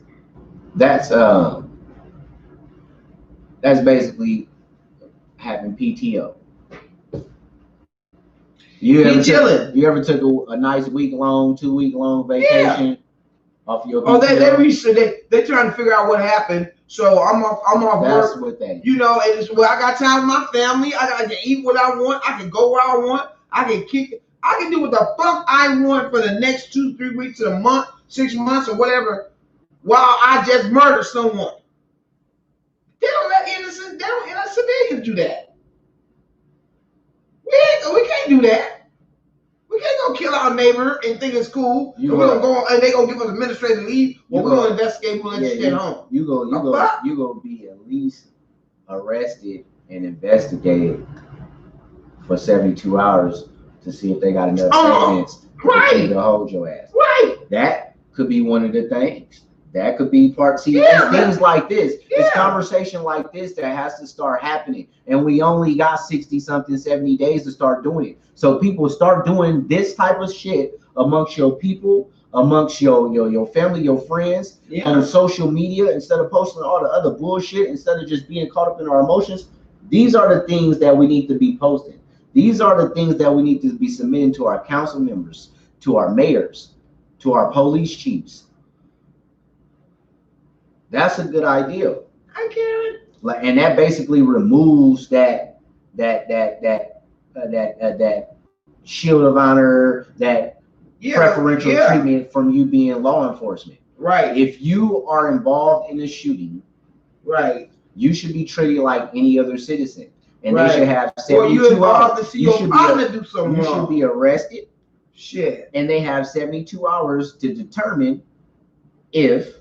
Speaker 2: that's basically having PTO. You ever took a nice 2-week-long vacation off your PTO?
Speaker 1: They trying to figure out what happened. So I'm off
Speaker 2: That's
Speaker 1: work.
Speaker 2: What that is.
Speaker 1: You know, and it's I got time with my family. I can eat what I want. I can go where I want. I can kick it. I can do what the fuck I want for the next 2-3 weeks, a month, 6 months, or whatever, while I just murder someone. They don't let innocent civilians do that. We can't do that. We can't go kill our neighbor and think it's cool. And we're gonna go and they gonna give us administrative leave. Well, we're gonna investigate. We'll let you stay home.
Speaker 2: You go be at least arrested and investigated for 72 hours to see if they got enough evidence to hold your ass.
Speaker 1: Right.
Speaker 2: That could be one of the things. That could be part. See, it's things like this. It's conversation like this that has to start happening. And we only got 60 something, 70 days to start doing it. So people start doing this type of shit amongst your people, amongst your family, your friends, on social media, instead of posting all the other bullshit, instead of just being caught up in our emotions. These are the things that we need to be posting. These are the things that we need to be submitting to our council members, to our mayors, to our police chiefs. That's a good idea.
Speaker 1: I get it.
Speaker 2: Like, and that basically removes that shield of honor, that preferential treatment from you being law enforcement.
Speaker 1: Right.
Speaker 2: If you are involved in a shooting,
Speaker 1: right,
Speaker 2: you should be treated like any other citizen, and they should have 72 hours.
Speaker 1: You should
Speaker 2: be arrested.
Speaker 1: Shit.
Speaker 2: And they have 72 hours to determine if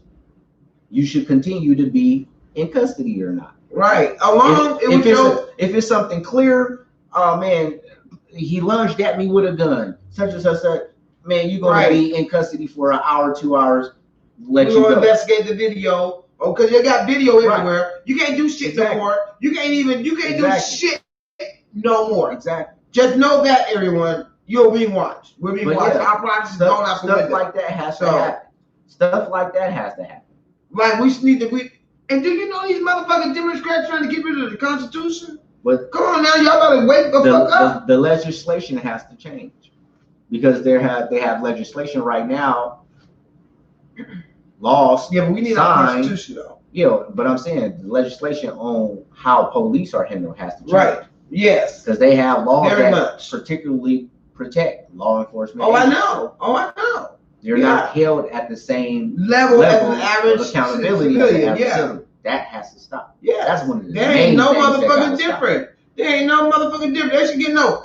Speaker 2: you should continue to be in custody or not.
Speaker 1: Right.
Speaker 2: If it's something clear, oh man, he lunged at me with a gun, such and such, man, you're gonna be in custody for an hour, 2 hours. We're
Speaker 1: gonna investigate the video. Oh, because you got video everywhere. You can't do shit no more. You can't do shit no more.
Speaker 2: Exactly.
Speaker 1: Just know that, everyone. You'll be watched. We'll be watched. Our process is going out the window.
Speaker 2: Stuff like that has to happen. Stuff like that has to happen.
Speaker 1: Like, we need to and do you know these motherfucking Democrats trying to get rid of the Constitution?
Speaker 2: But
Speaker 1: come on now, y'all better wake the fuck up.
Speaker 2: The legislation has to change, because they have legislation right now, laws.
Speaker 1: Yeah, but we need our Constitution though.
Speaker 2: Yeah, but I'm saying the legislation on how police are handled has to change.
Speaker 1: Right. Yes.
Speaker 2: Because they have laws
Speaker 1: that
Speaker 2: particularly protect law enforcement.
Speaker 1: Oh, agents. I know.
Speaker 2: They're not held at the same
Speaker 1: level as an average
Speaker 2: of accountability.
Speaker 1: Civilian,
Speaker 2: that has to stop.
Speaker 1: Yeah,
Speaker 2: that's one of the
Speaker 1: there ain't no motherfucking different. There ain't no motherfucking different. They should get no.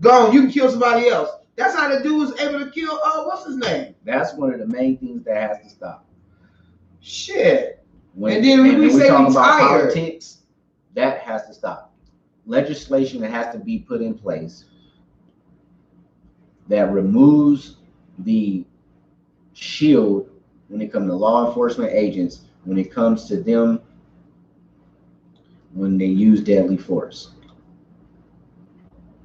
Speaker 1: Go on, you can kill somebody else. That's how the dude was able to kill. What's his name?
Speaker 2: That's one of the main things that has to stop.
Speaker 1: Shit. And then we say
Speaker 2: talk about politics, that has to stop. Legislation that has to be put in place that removes the shield when it comes to law enforcement agents, when it comes to them when they use deadly force.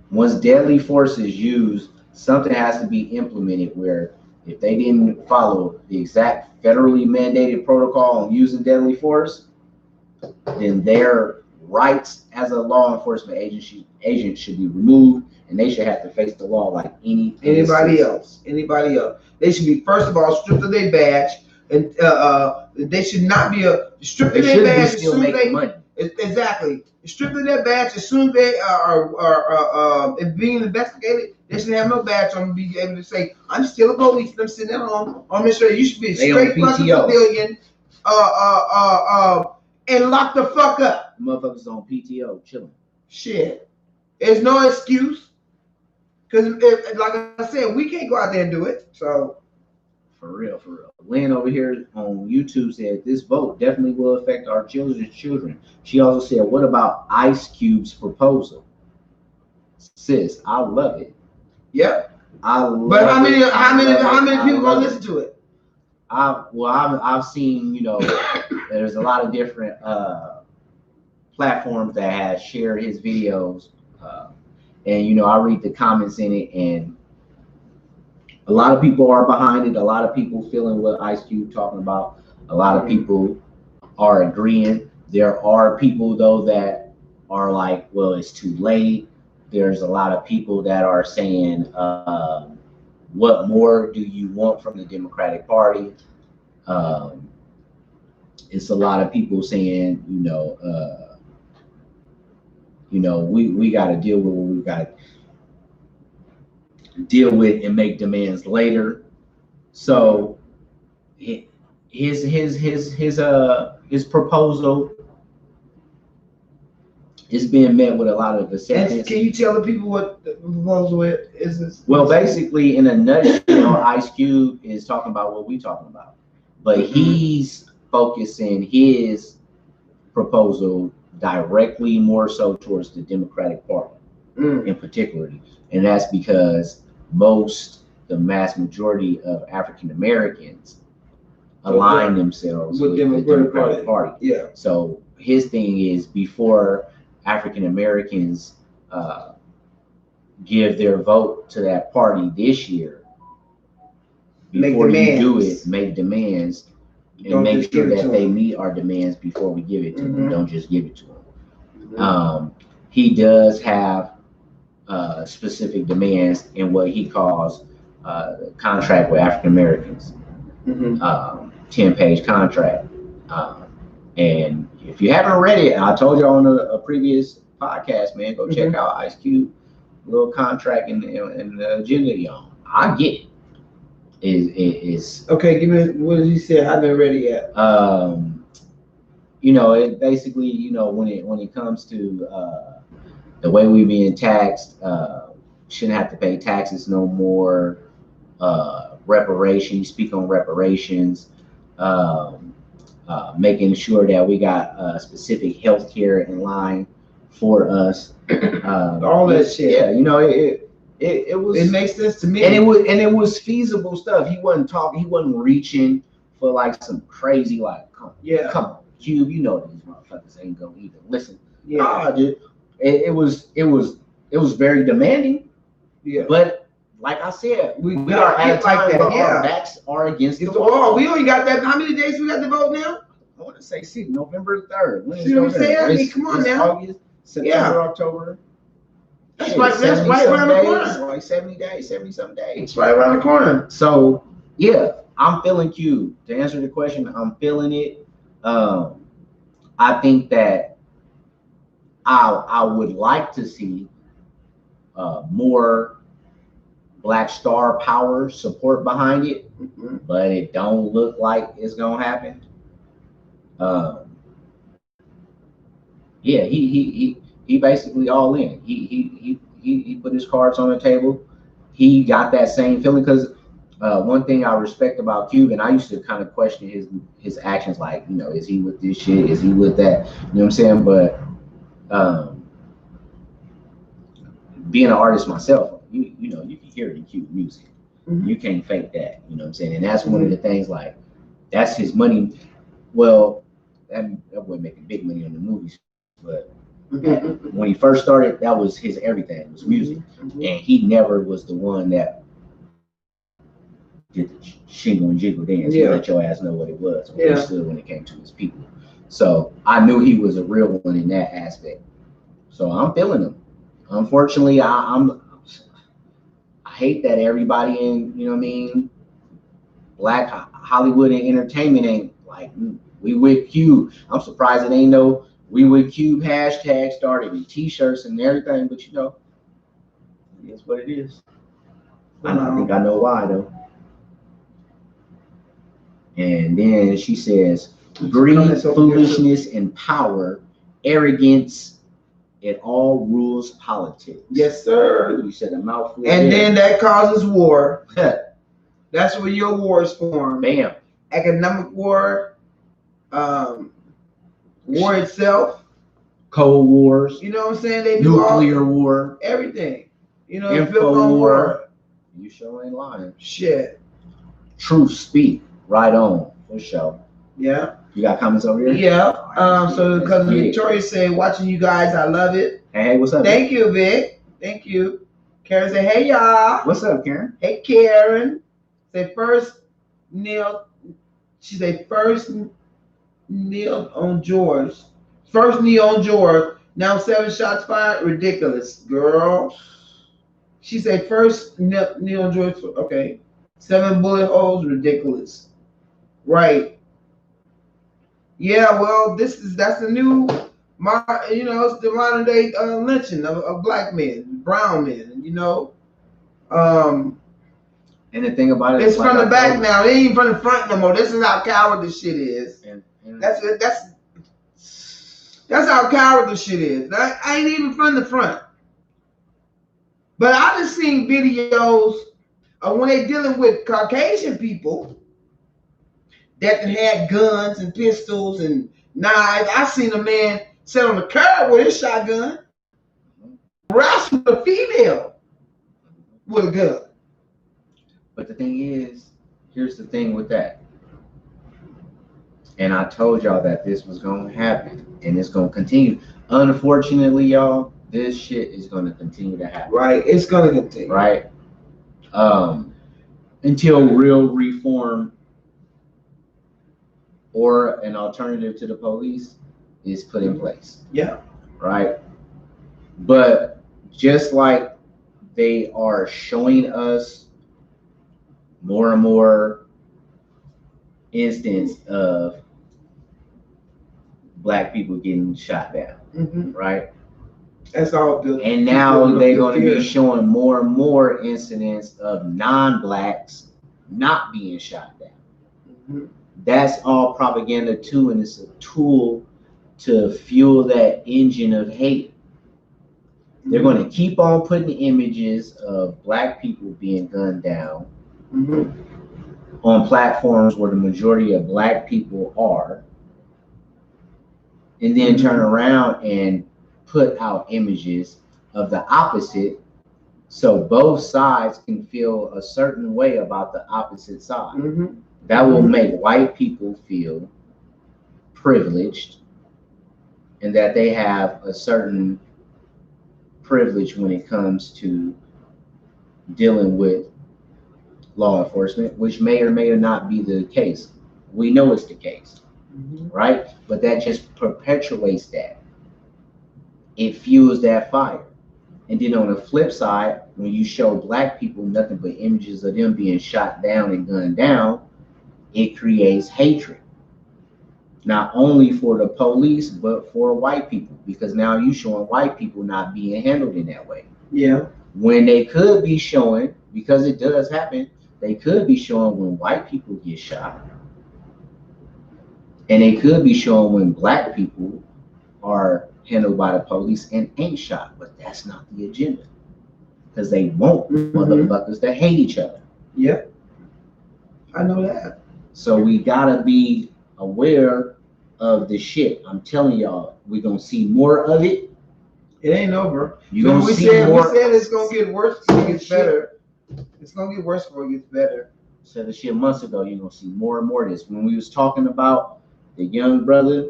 Speaker 2: Once deadly force is used, something has to be implemented where if they didn't follow the exact federally mandated protocol on using deadly force, then their rights as a law enforcement agent should be removed, and they should have to face the law like anybody else. They should be, first of all, stripped of their badge, and they should not be stripped of their badge as soon as they money. Exactly, stripped of their badge as soon as they are being investigated. They should have no badge on to be able to say, "I'm still a police. I'm sitting at home." I'm sure you should be a straight fucking civilian, and lock the fuck up. Motherfuckers on PTO chilling.
Speaker 1: Shit, there's no excuse. Because, like I said, we can't go out there and do it. So,
Speaker 2: for real. Lynn over here on YouTube said this vote definitely will affect our children's children. She also said, "What about Ice Cube's proposal?" Sis, I love it.
Speaker 1: Yep.
Speaker 2: I love it.
Speaker 1: But how many people gonna listen to it?
Speaker 2: I've seen, there's a lot of different platforms that have shared his videos. And, I read the comments in it, and a lot of people are behind it. A lot of people feeling what Ice Cube talking about. A lot of people are agreeing. There are people, though, that are like, well, it's too late. There's a lot of people that are saying, what more do you want from the Democratic Party? It's a lot of people saying, we got to deal with what we got to deal with and make demands later. So his proposal is being met with a lot of acceptance.
Speaker 1: Can you tell the people what the proposal is?
Speaker 2: Well, basically, in a nutshell, Ice Cube is talking about what we're talking about, but he's focusing his proposal directly more so towards the Democratic Party in particular, and that's because most the mass majority of African Americans align themselves with the Democratic Party.
Speaker 1: Yeah.
Speaker 2: So his thing is, before African Americans give their vote to that party this year, before you do it, make demands and make sure that they meet our demands before we give it to them. Don't just give it to them. He does have specific demands in what he calls contract with African Americans, 10-page contract. And if you haven't read it, I told you on a previous podcast, man, go check out Ice Cube little contract and the agenda he on. I get it. Is
Speaker 1: okay. Give me what did he say? I haven't read it yet.
Speaker 2: You know, it basically, you know, when it comes to the way we being taxed, shouldn't have to pay taxes no more. Reparations. Speak on reparations. Making sure that we got specific health care in line for us.
Speaker 1: All that shit.
Speaker 2: Yeah, you know, it was.
Speaker 1: It makes sense to me.
Speaker 2: And it was feasible stuff. He wasn't talking. He wasn't reaching for like some crazy come on, Cube. You know these motherfuckers ain't gonna even listen.
Speaker 1: Yeah,
Speaker 2: nah, dude. It was very demanding.
Speaker 1: Yeah,
Speaker 2: but like I said, we are at a time where our backs are against the wall.
Speaker 1: We only got that. How many days we got to vote now?
Speaker 2: I want to say, November 3rd.
Speaker 1: See what I'm saying? I mean, come on now.
Speaker 2: August, September, October.
Speaker 1: That's right around the corner.
Speaker 2: Like 70 days, 70 something days.
Speaker 1: It's right around the corner.
Speaker 2: So yeah, I'm feeling Cube. To answer the question, I'm feeling it. I think that I would like to see more Black Star Power support behind it, but it don't look like it's gonna happen. Yeah, he basically all in. He put his cards on the table. He got that same feeling, because one thing I respect about Cube, and I used to kind of question his actions, like, you know, is he with this shit? Is he with that? You know what I'm saying? But being an artist myself, you know, you can hear it in Cube music. You can't fake that. You know what I'm saying? And that's one of the things, like, that's his money. Well, that wasn't making big money on the movies, but when he first started, that was his everything. It was music, and he never was the one that did the shingle and jiggle dance. He let your ass know what it was, what he stood when it came to his people. So I knew he was a real one in that aspect. So I'm feeling him. Unfortunately, I hate that everybody in, you know what I mean, Black Hollywood and entertainment ain't like, we with Cube. I'm surprised it ain't no we with Cube hashtag started in t-shirts and everything, but you know, it is what it is. I don't think I know why though. And then she says, greed, foolishness, and power, arrogance, it all rules politics.
Speaker 1: Yes, sir.
Speaker 2: You said a mouthful.
Speaker 1: And then that causes war. That's where your wars form.
Speaker 2: Bam.
Speaker 1: Economic war, war itself,
Speaker 2: Cold Wars.
Speaker 1: You know what I'm saying? They do
Speaker 2: nuclear war,
Speaker 1: everything. You know,
Speaker 2: info war. You sure ain't lying.
Speaker 1: Shit.
Speaker 2: Truth speak. Right on. For sure.
Speaker 1: Yeah.
Speaker 2: You got comments over here?
Speaker 1: Yeah. So because Victoria said, watching you guys, I love it.
Speaker 2: Hey, what's up?
Speaker 1: Thank you, Vic. Thank you. Karen said, hey y'all.
Speaker 2: What's up, Karen?
Speaker 1: Hey Karen. Say first Neil. She said first Neil on George. First knee on George. Now 7 shots fired. Ridiculous, girl. She said first knee on George. Okay. 7 bullet holes. Ridiculous. Right. Yeah. Well, that's the new. You know, it's the modern day lynching of black men, brown men. You know.
Speaker 2: And the thing about it,
Speaker 1: it's from the back now. It ain't even from the front no more. This is how coward this shit is. That's how coward this shit is. I ain't even from the front. But I just seen videos of when they dealing with Caucasian people that had guns and pistols and knives. I seen a man sit on the curb with his shotgun, wrestle a female with a gun.
Speaker 2: But the thing is, here's the thing with that. And I told y'all that this was going to happen and it's going to continue. Unfortunately, y'all, this shit is going to continue to happen.
Speaker 1: Right. It's going to continue.
Speaker 2: Right. Until real reform or an alternative to the police is put in place.
Speaker 1: Yeah.
Speaker 2: Right. But just like they are showing us more and more instance of Black people getting shot down, right?
Speaker 1: That's all good.
Speaker 2: And now they're going to be showing more and more incidents of non-Blacks not being shot down. That's all propaganda too, and it's a tool to fuel that engine of hate. They're going to keep on putting images of Black people being gunned down on platforms where the majority of Black people are, and then turn around and put out images of the opposite, so both sides can feel a certain way about the opposite side. That will make white people feel privileged and that they have a certain privilege when it comes to dealing with law enforcement, which may or may not be the case. We know it's the case, right? But that just perpetuates that. It fuels that fire. And then on the flip side, when you show Black people nothing but images of them being shot down and gunned down, it creates hatred. Not only for the police, but for white people, because now you're showing white people not being handled in that way.
Speaker 1: Yeah.
Speaker 2: When they could be showing, because it does happen, they could be showing when white people get shot. And they could be showing when Black people are handled by the police and ain't shot. But that's not the agenda. Because they want motherfuckers that hate each other.
Speaker 1: Yeah. I know that.
Speaker 2: So we gotta be aware of the shit. I'm telling y'all, we're gonna see more of it.
Speaker 1: It ain't over.
Speaker 2: You're gonna see
Speaker 1: more. We said it's gonna get worse before it gets better. It's gonna get worse before it gets better.
Speaker 2: Said the shit months ago, you're gonna see more and more of this. When we was talking about the young brother,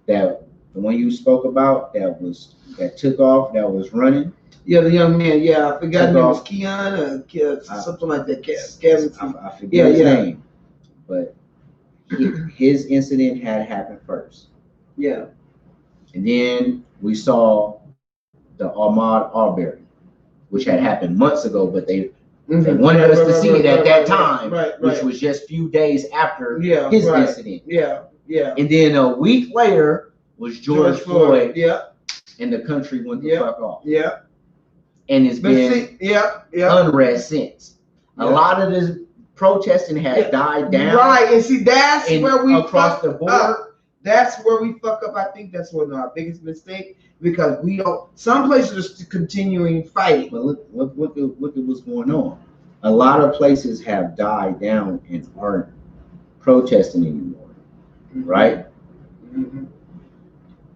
Speaker 2: that the one you spoke about, that took off, that was running.
Speaker 1: Yeah, the young man. Yeah, I forgot his name was Keon or something like that.
Speaker 2: I forget his name, but his incident had happened first.
Speaker 1: Yeah.
Speaker 2: And then we saw the Ahmaud Arbery, which had happened months ago, but they wanted us to see it at that time, which was just a few days after his incident.
Speaker 1: Yeah, yeah.
Speaker 2: And then a week later was George Floyd.
Speaker 1: Yeah.
Speaker 2: And the country went the fuck off.
Speaker 1: Yeah.
Speaker 2: And it's been unrest since. A lot of this protesting has died down.
Speaker 1: Right, and see, that's where we
Speaker 2: across the board.
Speaker 1: That's where we fuck up. I think that's one of our biggest mistake, because we don't. Some places are still continuing fighting.
Speaker 2: But look at what's going on. A lot of places have died down and aren't protesting anymore, right?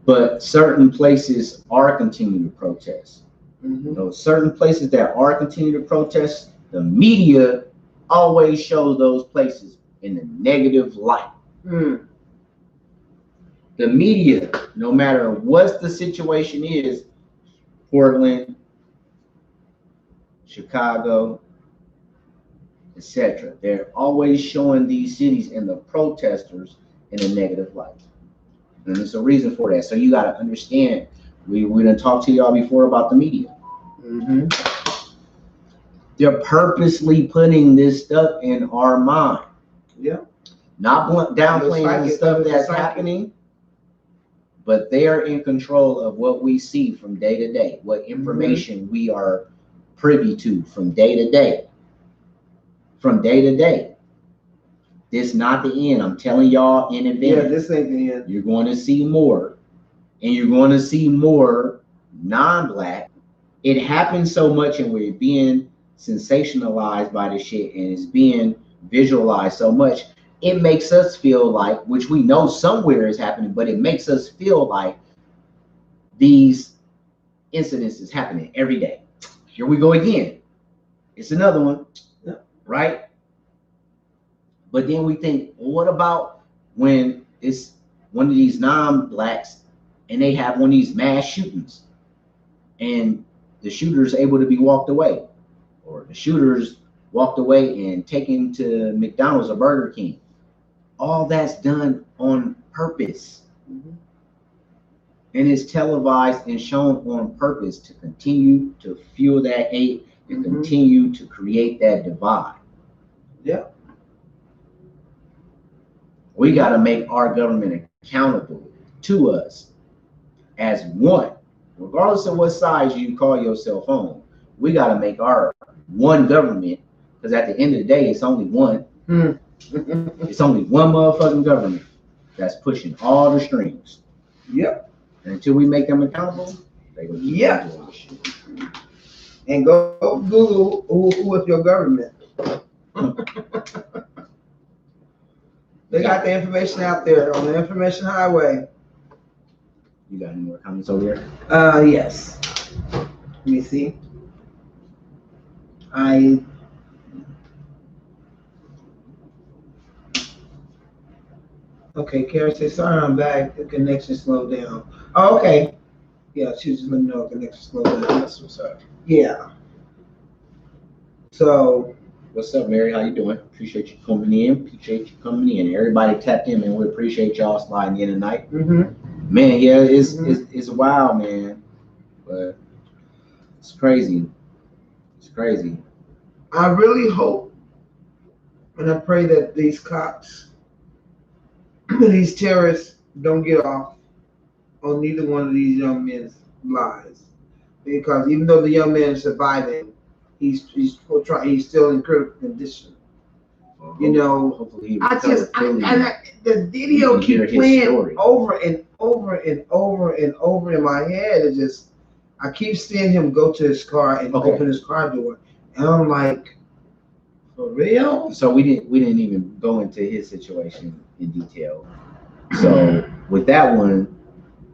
Speaker 2: But certain places are continuing to protest. Those certain places that are continuing to protest, the media always shows those places in a negative light. The media, no matter what the situation is, Portland, Chicago, etc., they're always showing these cities and the protesters in a negative light. And there's a reason for that. So you got to understand, we done talked to y'all before about the media. They're purposely putting this stuff in our mind.
Speaker 1: Yeah.
Speaker 2: Not downplaying the stuff that's happening, but they are in control of what we see from day to day, what information we are privy to from day to day. From day to day. This not the end. I'm telling y'all in advance.
Speaker 1: Yeah, this ain't the end.
Speaker 2: You're going to see more. And you're going to see more non-Black. It happens so much and we're being sensationalized by this shit and it's being visualized so much. It makes us feel like, which we know somewhere is happening, but it makes us feel like these incidents is happening every day. Here we go again. It's another one. right? But then we think, well, what about when it's one of these non-blacks and they have one of these mass shootings and the shooter is able to be walked away, or the shooters walked away and taken to McDonald's or Burger King? All that's done on purpose. Mm-hmm. And it's televised and shown on purpose to continue to fuel that hate and continue to create that divide.
Speaker 1: Yeah.
Speaker 2: We got to make our government accountable to us as one, regardless of what size you call yourself on. We got to make our one government, because at the end of the day, it's only one. It's only one motherfucking government that's pushing all the strings.
Speaker 1: Yep.
Speaker 2: And until we make them accountable, they will keep doing this shit.
Speaker 1: And go Google who is your government. They got the information out there on the information highway.
Speaker 2: You got any more comments over there?
Speaker 1: Yes. Let me see. Okay, Karen said, sorry, I'm back. The connection slowed down. Oh, okay. Yeah, she was just letting me know the connection slowed down.
Speaker 2: That's what's up.
Speaker 1: Yeah. So.
Speaker 2: What's up, Mary? How you doing? Appreciate you coming in. Everybody tapped in, man. We appreciate y'all sliding in tonight.
Speaker 1: Mm-hmm.
Speaker 2: Man, yeah, it's wild, man. But it's crazy. It's crazy.
Speaker 1: I really hope and I pray that these cops, these terrorists, don't get off on neither one of these young men's lives. Because even though the young man is surviving, he's still in critical condition. You know,
Speaker 2: hopefully
Speaker 1: the video keeps playing over and over and over and over in my head. It just, I keep seeing him go to his car and open his car door, and I'm like, for real?
Speaker 2: So we didn't even go into his situation in detail. So with that one,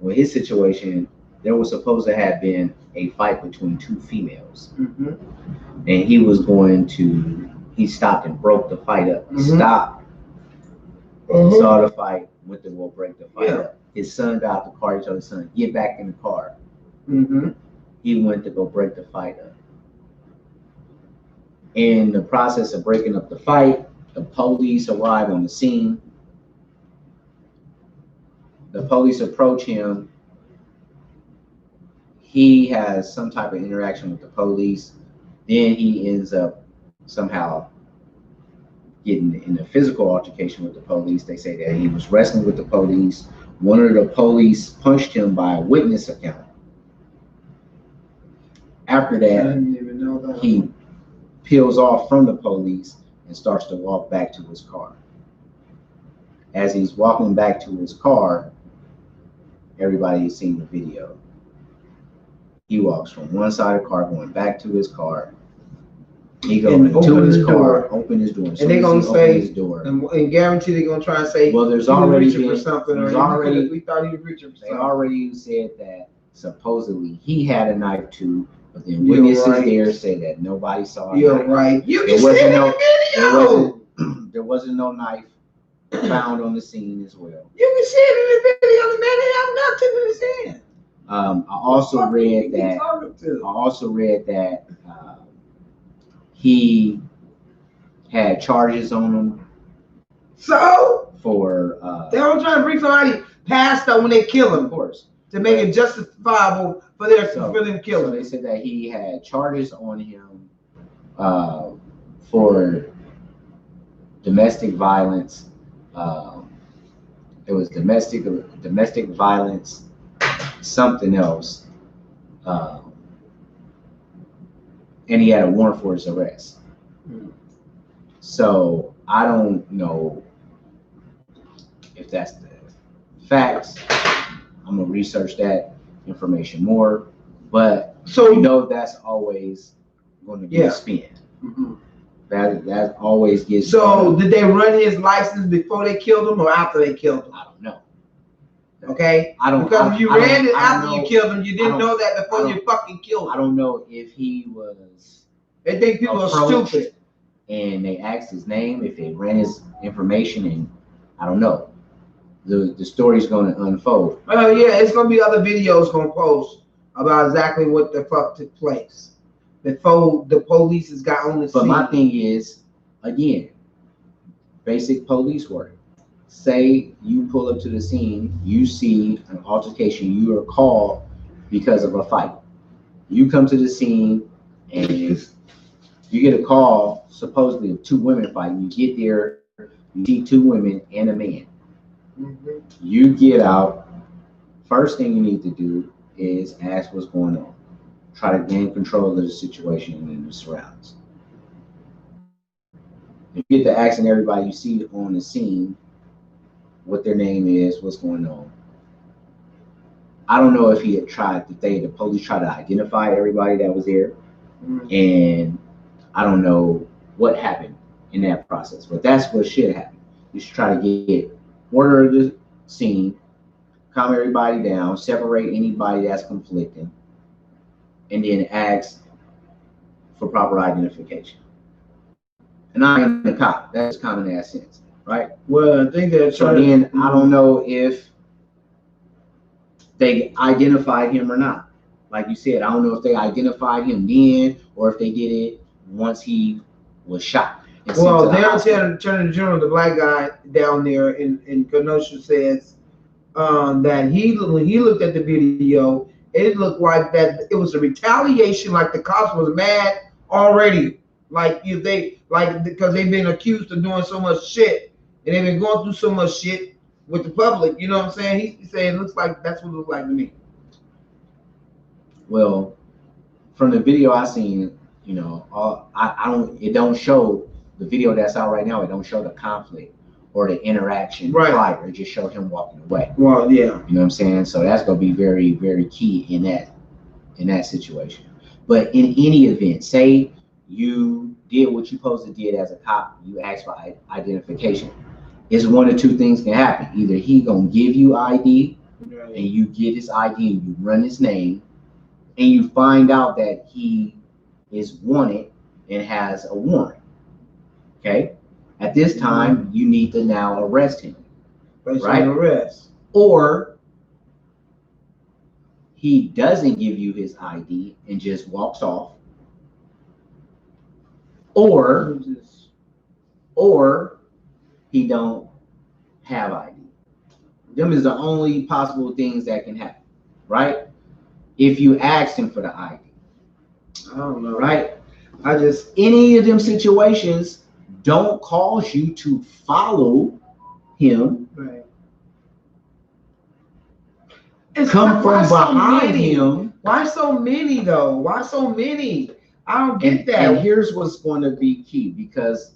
Speaker 2: with his situation, there was supposed to have been a fight between two females, and he stopped and broke the fight up. Stopped, saw the fight, went to go break the fight up. His son got out the car. He told his son, get back in the car. He went to go break the fight up. In the process of breaking up the fight, the police arrive on the scene. The police approach him. He has some type of interaction with the police. Then he ends up somehow getting in a physical altercation with the police. They say that he was wrestling with the police. One of the police punched him by a witness account. After that,
Speaker 1: I didn't even know that.
Speaker 2: He peels off from the police and starts to walk back to his car. As he's walking back to his car, everybody has seen the video. He walks from one side of the car going back to his car. He goes into his car, open his door.
Speaker 1: And they're gonna say, and guarantee they're gonna try and say,
Speaker 2: well, there's already been
Speaker 1: something. We thought he was reaching for something.
Speaker 2: They already said that supposedly he had a knife too, but then witnesses there say that nobody saw a knife.
Speaker 1: You're right. You can see it in the video.
Speaker 2: There wasn't no knife found on the scene as well.
Speaker 1: You can see it in the video. The man didn't have nothing in his hand.
Speaker 2: I also read that he had charges on him.
Speaker 1: So
Speaker 2: for
Speaker 1: they were trying to bring somebody past them when they kill him,
Speaker 2: of course,
Speaker 1: to make it justifiable for them to kill him.
Speaker 2: So they said that he had charges on him for domestic violence. It was domestic violence, something else, and he had a warrant for his arrest. So I don't know if that's the facts. I'm gonna research that information more, but so that's always going to be a spin. That always gets.
Speaker 1: So did they run his license before they killed him or after they killed him?
Speaker 2: I don't know.
Speaker 1: Okay, because if you ran it after you killed him, you didn't know that before you fucking killed him.
Speaker 2: I don't know if he was.
Speaker 1: They think people are stupid.
Speaker 2: and they asked his name, if they ran his information, and I don't know. The story's going to unfold.
Speaker 1: Oh yeah, it's gonna be other videos gonna post about exactly what the fuck took place before the police has got on the scene.
Speaker 2: But my thing is, again, basic police work. Say you pull up to the scene, you see an altercation, you are called because of a fight. You come to the scene and you get a call, supposedly of 2 women fighting. You get there, you see 2 women and a man. Mm-hmm. You get out. First thing you need to do is ask what's going on. Try to gain control of the situation and the surroundings. You get to asking everybody you see on the scene what their name is, what's going on. I don't know if he had tried to the police tried to identify everybody that was there. Mm-hmm. And I don't know what happened in that process, but that's what should happen. You should try to get order of the scene, calm everybody down, separate anybody that's conflicting, and then ask for proper identification. And I am the cop. That's common ass sense, right?
Speaker 1: Well, I think that's
Speaker 2: so. Then I don't know if they identified him or not. Like you said, I don't know if they identified him then or if they did it once he was shot.
Speaker 1: Well, their Attorney General, the black guy down there in Kenosha, says that when he looked at the video, it looked like that it was a retaliation, like the cops was mad already, like because they've been accused of doing so much shit and they've been going through so much shit with the public. You know what I'm saying? He's saying it looks like that's what it looks like to me.
Speaker 2: Well, from the video I seen, you know, it don't show the video that's out right now. It don't show the conflict or the interaction prior. It just showed him walking away.
Speaker 1: Well, yeah.
Speaker 2: You know what I'm saying? So that's gonna be very, very key in that situation. But in any event, say you did what you supposed to did as a cop, you asked for identification. It's 1 or 2 things can happen. Either he gonna give you ID, and you get his ID and you run his name, and you find out that he is wanted and has a warrant. Okay? At this time, you need to now arrest him. Right?
Speaker 1: Arrest.
Speaker 2: Or he doesn't give you his ID and just walks off. Or he don't have ID. Them is the only possible things that can happen, right? If you asked him for the ID.
Speaker 1: I don't know.
Speaker 2: Right? Any of them situations don't cause you to follow him.
Speaker 1: Right.
Speaker 2: Come from behind him.
Speaker 1: Why so many though? Why so many? I don't get that.
Speaker 2: And here's what's going to be key, because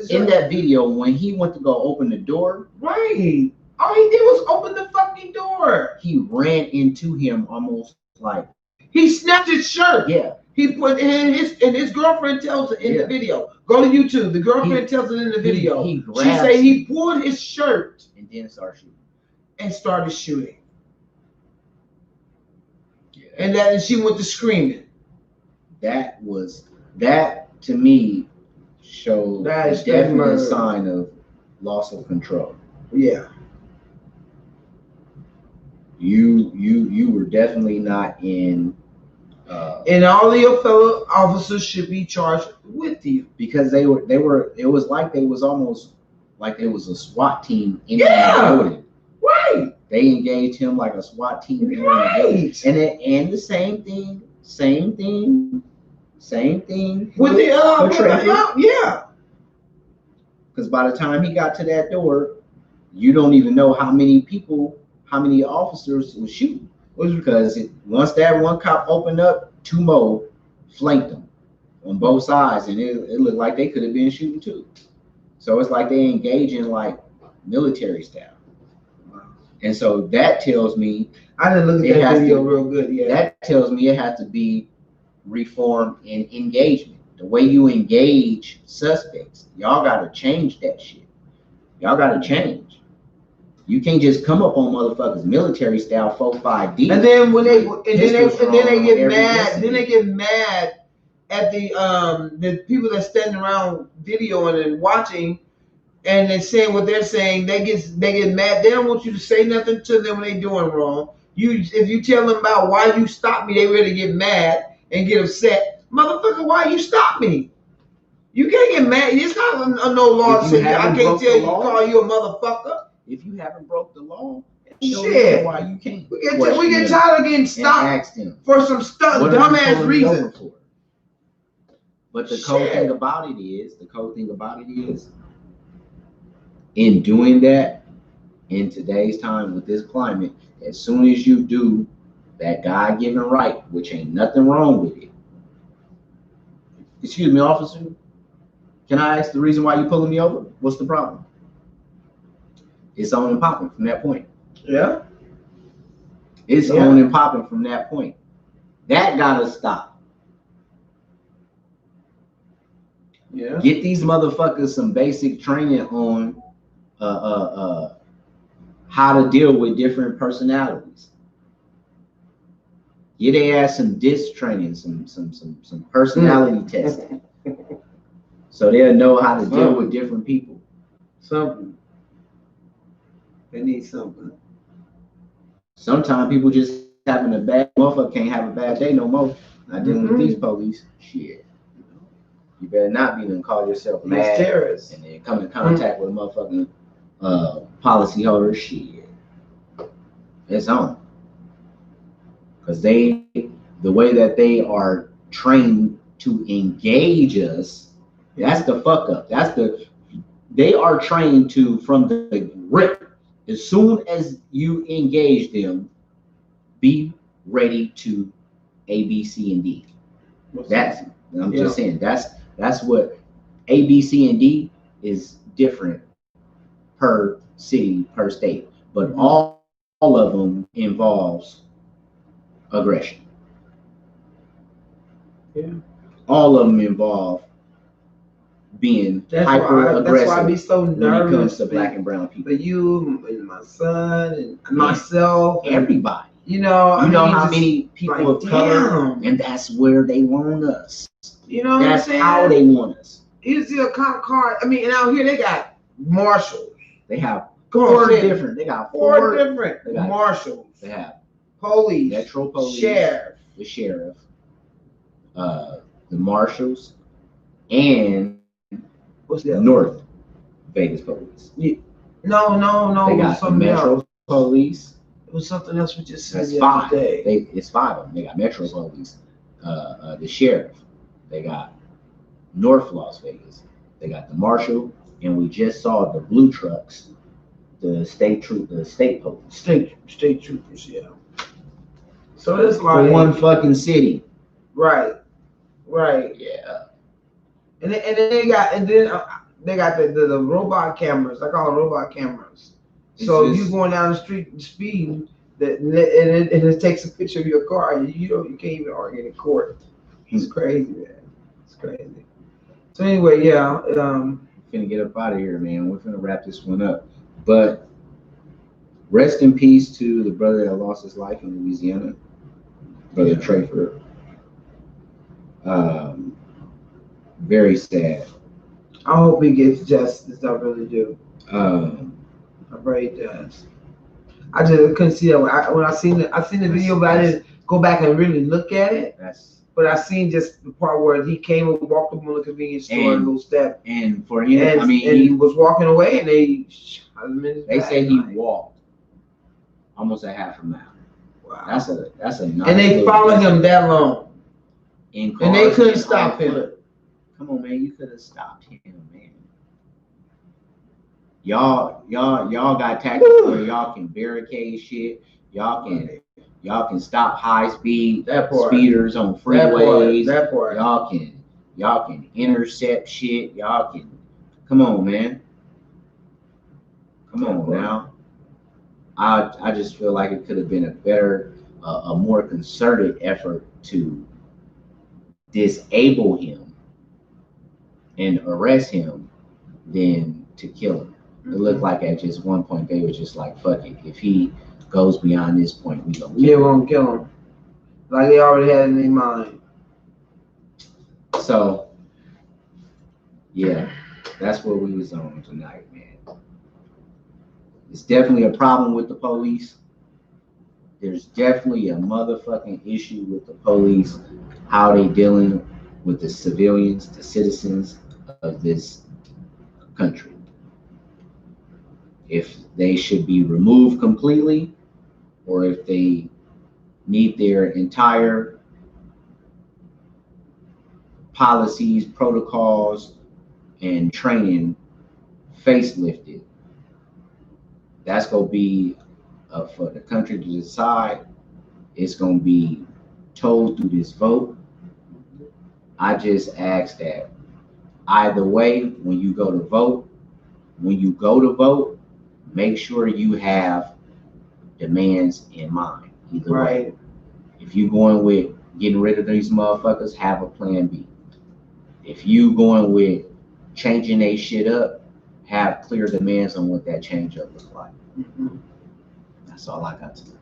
Speaker 2: in that video, when he went to go open the door,
Speaker 1: right, all he did was open the fucking door.
Speaker 2: He ran into him almost like
Speaker 1: he snapped his shirt.
Speaker 2: Yeah.
Speaker 1: He put in his girlfriend tells it in the video. Go to YouTube. The girlfriend tells it in the video. She say he pulled his shirt
Speaker 2: and then
Speaker 1: started shooting. Yeah. And then she went to screaming.
Speaker 2: That to me showed a definite sign of loss of control.
Speaker 1: Yeah.
Speaker 2: You were definitely not in.
Speaker 1: And all of your fellow officers should be charged with you,
Speaker 2: because they were. It was like they was almost like there was a SWAT team in the building.
Speaker 1: Right.
Speaker 2: They engaged him like a SWAT team.
Speaker 1: Right.
Speaker 2: And the same thing
Speaker 1: with the yeah.
Speaker 2: Because by the time he got to that door, you don't even know how many officers was shooting. Because once that one cop opened up, 2 more flanked them on both sides, and it looked like they could have been shooting too. So it's like they engage in like military style. And so that tells me,
Speaker 1: I didn't look at that video real good. Yeah,
Speaker 2: that tells me it has to be reform and engagement. The way you engage suspects, y'all got to change that shit. Y'all got to change. You can't just come up on motherfuckers military style 4-5 deep.
Speaker 1: And then when they get mad, the people that standing around videoing and watching, and then saying what they're saying, they get mad. They don't want you to say nothing to them when they doing wrong. If you tell them about why you stopped me, they really get mad and get upset. Motherfucker, why you stop me? You can't get mad. It's not no law to say I can't tell you, call you a motherfucker.
Speaker 2: If you haven't broke the law,
Speaker 1: shit,
Speaker 2: why you can't?
Speaker 1: We get tired of getting stopped for some dumbass reason.
Speaker 2: But the cold thing about it is, in doing that, in today's time with this climate, as soon as you do that God-given right, which ain't nothing wrong with it. Excuse me, officer. Can I ask the reason why you pulling me over? What's the problem? It's on and popping from that point.
Speaker 1: Yeah.
Speaker 2: It's on and popping from that point. That gotta stop.
Speaker 1: Yeah.
Speaker 2: Get these motherfuckers some basic training on how to deal with different personalities. Get their ass some disc training, some personality testing. So they'll know how to deal with different people.
Speaker 1: Something. They need something.
Speaker 2: Sometimes people just having a bad motherfucker can't have a bad day no more. Not dealing with these police. Shit. You better not be gonna call yourself mad
Speaker 1: terrorists
Speaker 2: and then come in contact with a motherfucking policyholder. Shit. It's on. Because the way that they are trained to engage us, that's the fuck up. They are trained to, from the rip, as soon as you engage them, be ready to A, B, C, and D. I'm just saying, that's what A, B, C, and D is different per city, per state. But all of them involves aggression.
Speaker 1: Yeah.
Speaker 2: All of them involve being hyper aggressive. That's why I be so nervous when it comes to black and brown people.
Speaker 1: But you and my son and myself,
Speaker 2: everybody.
Speaker 1: You know
Speaker 2: how many people of color, and that's where they want us.
Speaker 1: You know
Speaker 2: what I'm saying? That's how they want us.
Speaker 1: You see a cop car. I mean, and out here they got marshals.
Speaker 2: They have four different. They got four
Speaker 1: different marshals.
Speaker 2: They have
Speaker 1: police,
Speaker 2: Metro Police,
Speaker 1: the
Speaker 2: sheriff, the marshals, and
Speaker 1: what's the
Speaker 2: North Vegas Police.
Speaker 1: Yeah. No.
Speaker 2: They got the Metro Police.
Speaker 1: It was something else we just said.
Speaker 2: That's five. It's five of them. They got Metro Police, the sheriff. They got North Las Vegas. They got the marshal, and we just saw the blue trucks, the state police, state troopers. Yeah. So it's like for one fucking city. Right. Yeah. And then they got the robot cameras. I call them robot cameras. So if you're going down the street speeding, and it takes a picture of your car, you can't even argue in court. It's crazy, man. It's crazy. So anyway, yeah. We're finna get up out of here, man. We're finna wrap this one up. But rest in peace to the brother that lost his life in Louisiana, Brother Trayford. Very sad.
Speaker 1: I hope he gets justice. I really do.
Speaker 2: I
Speaker 1: really does. I just couldn't see that when I seen the video, but I didn't go back and really look at it. But I seen just the part where he came and walked up on the convenience store and little step.
Speaker 2: And for him,
Speaker 1: he was walking away, and they
Speaker 2: say he walked almost a half a mile. Wow, that's a nice.
Speaker 1: And they followed him that long, and they couldn't stop him.
Speaker 2: Come on, man, you could have stopped him, man. Y'all got tactics where y'all can barricade shit. Y'all can stop high speed speeders on freeways.
Speaker 1: That part.
Speaker 2: Y'all can intercept shit. Y'all can. Come on, man. Come on now. I just feel like it could have been a better, a more concerted effort to disable him and arrest him than to kill him. It looked like at just one point they were just like, fuck it. If he goes beyond this point, we gonna kill him.
Speaker 1: Kill him. Like they already had in their mind.
Speaker 2: So, yeah, that's what we was on tonight, man. It's definitely a problem with the police. There's definitely a motherfucking issue with the police, how they dealing with the civilians, the citizens of this country. If they should be removed completely, or if they need their entire policies, protocols, and training facelifted. That's going to be for the country to decide. It's going to be told through this vote. I just ask that either way, when you go to vote, make sure you have demands in mind. Either way. If you going with getting rid of these motherfuckers, have a plan B. If you going with changing they shit up, have clear demands on what that change up looks like. That's all I got to do.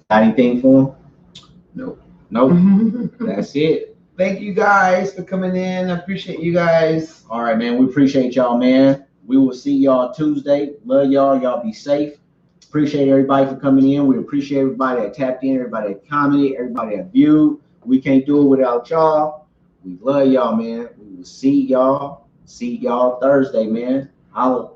Speaker 2: Got anything for him? Nope. That's it.
Speaker 1: Thank you guys for coming in. I appreciate you guys.
Speaker 2: All right, man. We appreciate y'all, man. We will see y'all Tuesday. Love y'all. Y'all be safe. Appreciate everybody for coming in. We appreciate everybody that tapped in, everybody that commented, everybody that viewed. We can't do it without y'all. We love y'all, man. We will see y'all. See y'all Thursday, man. Holla.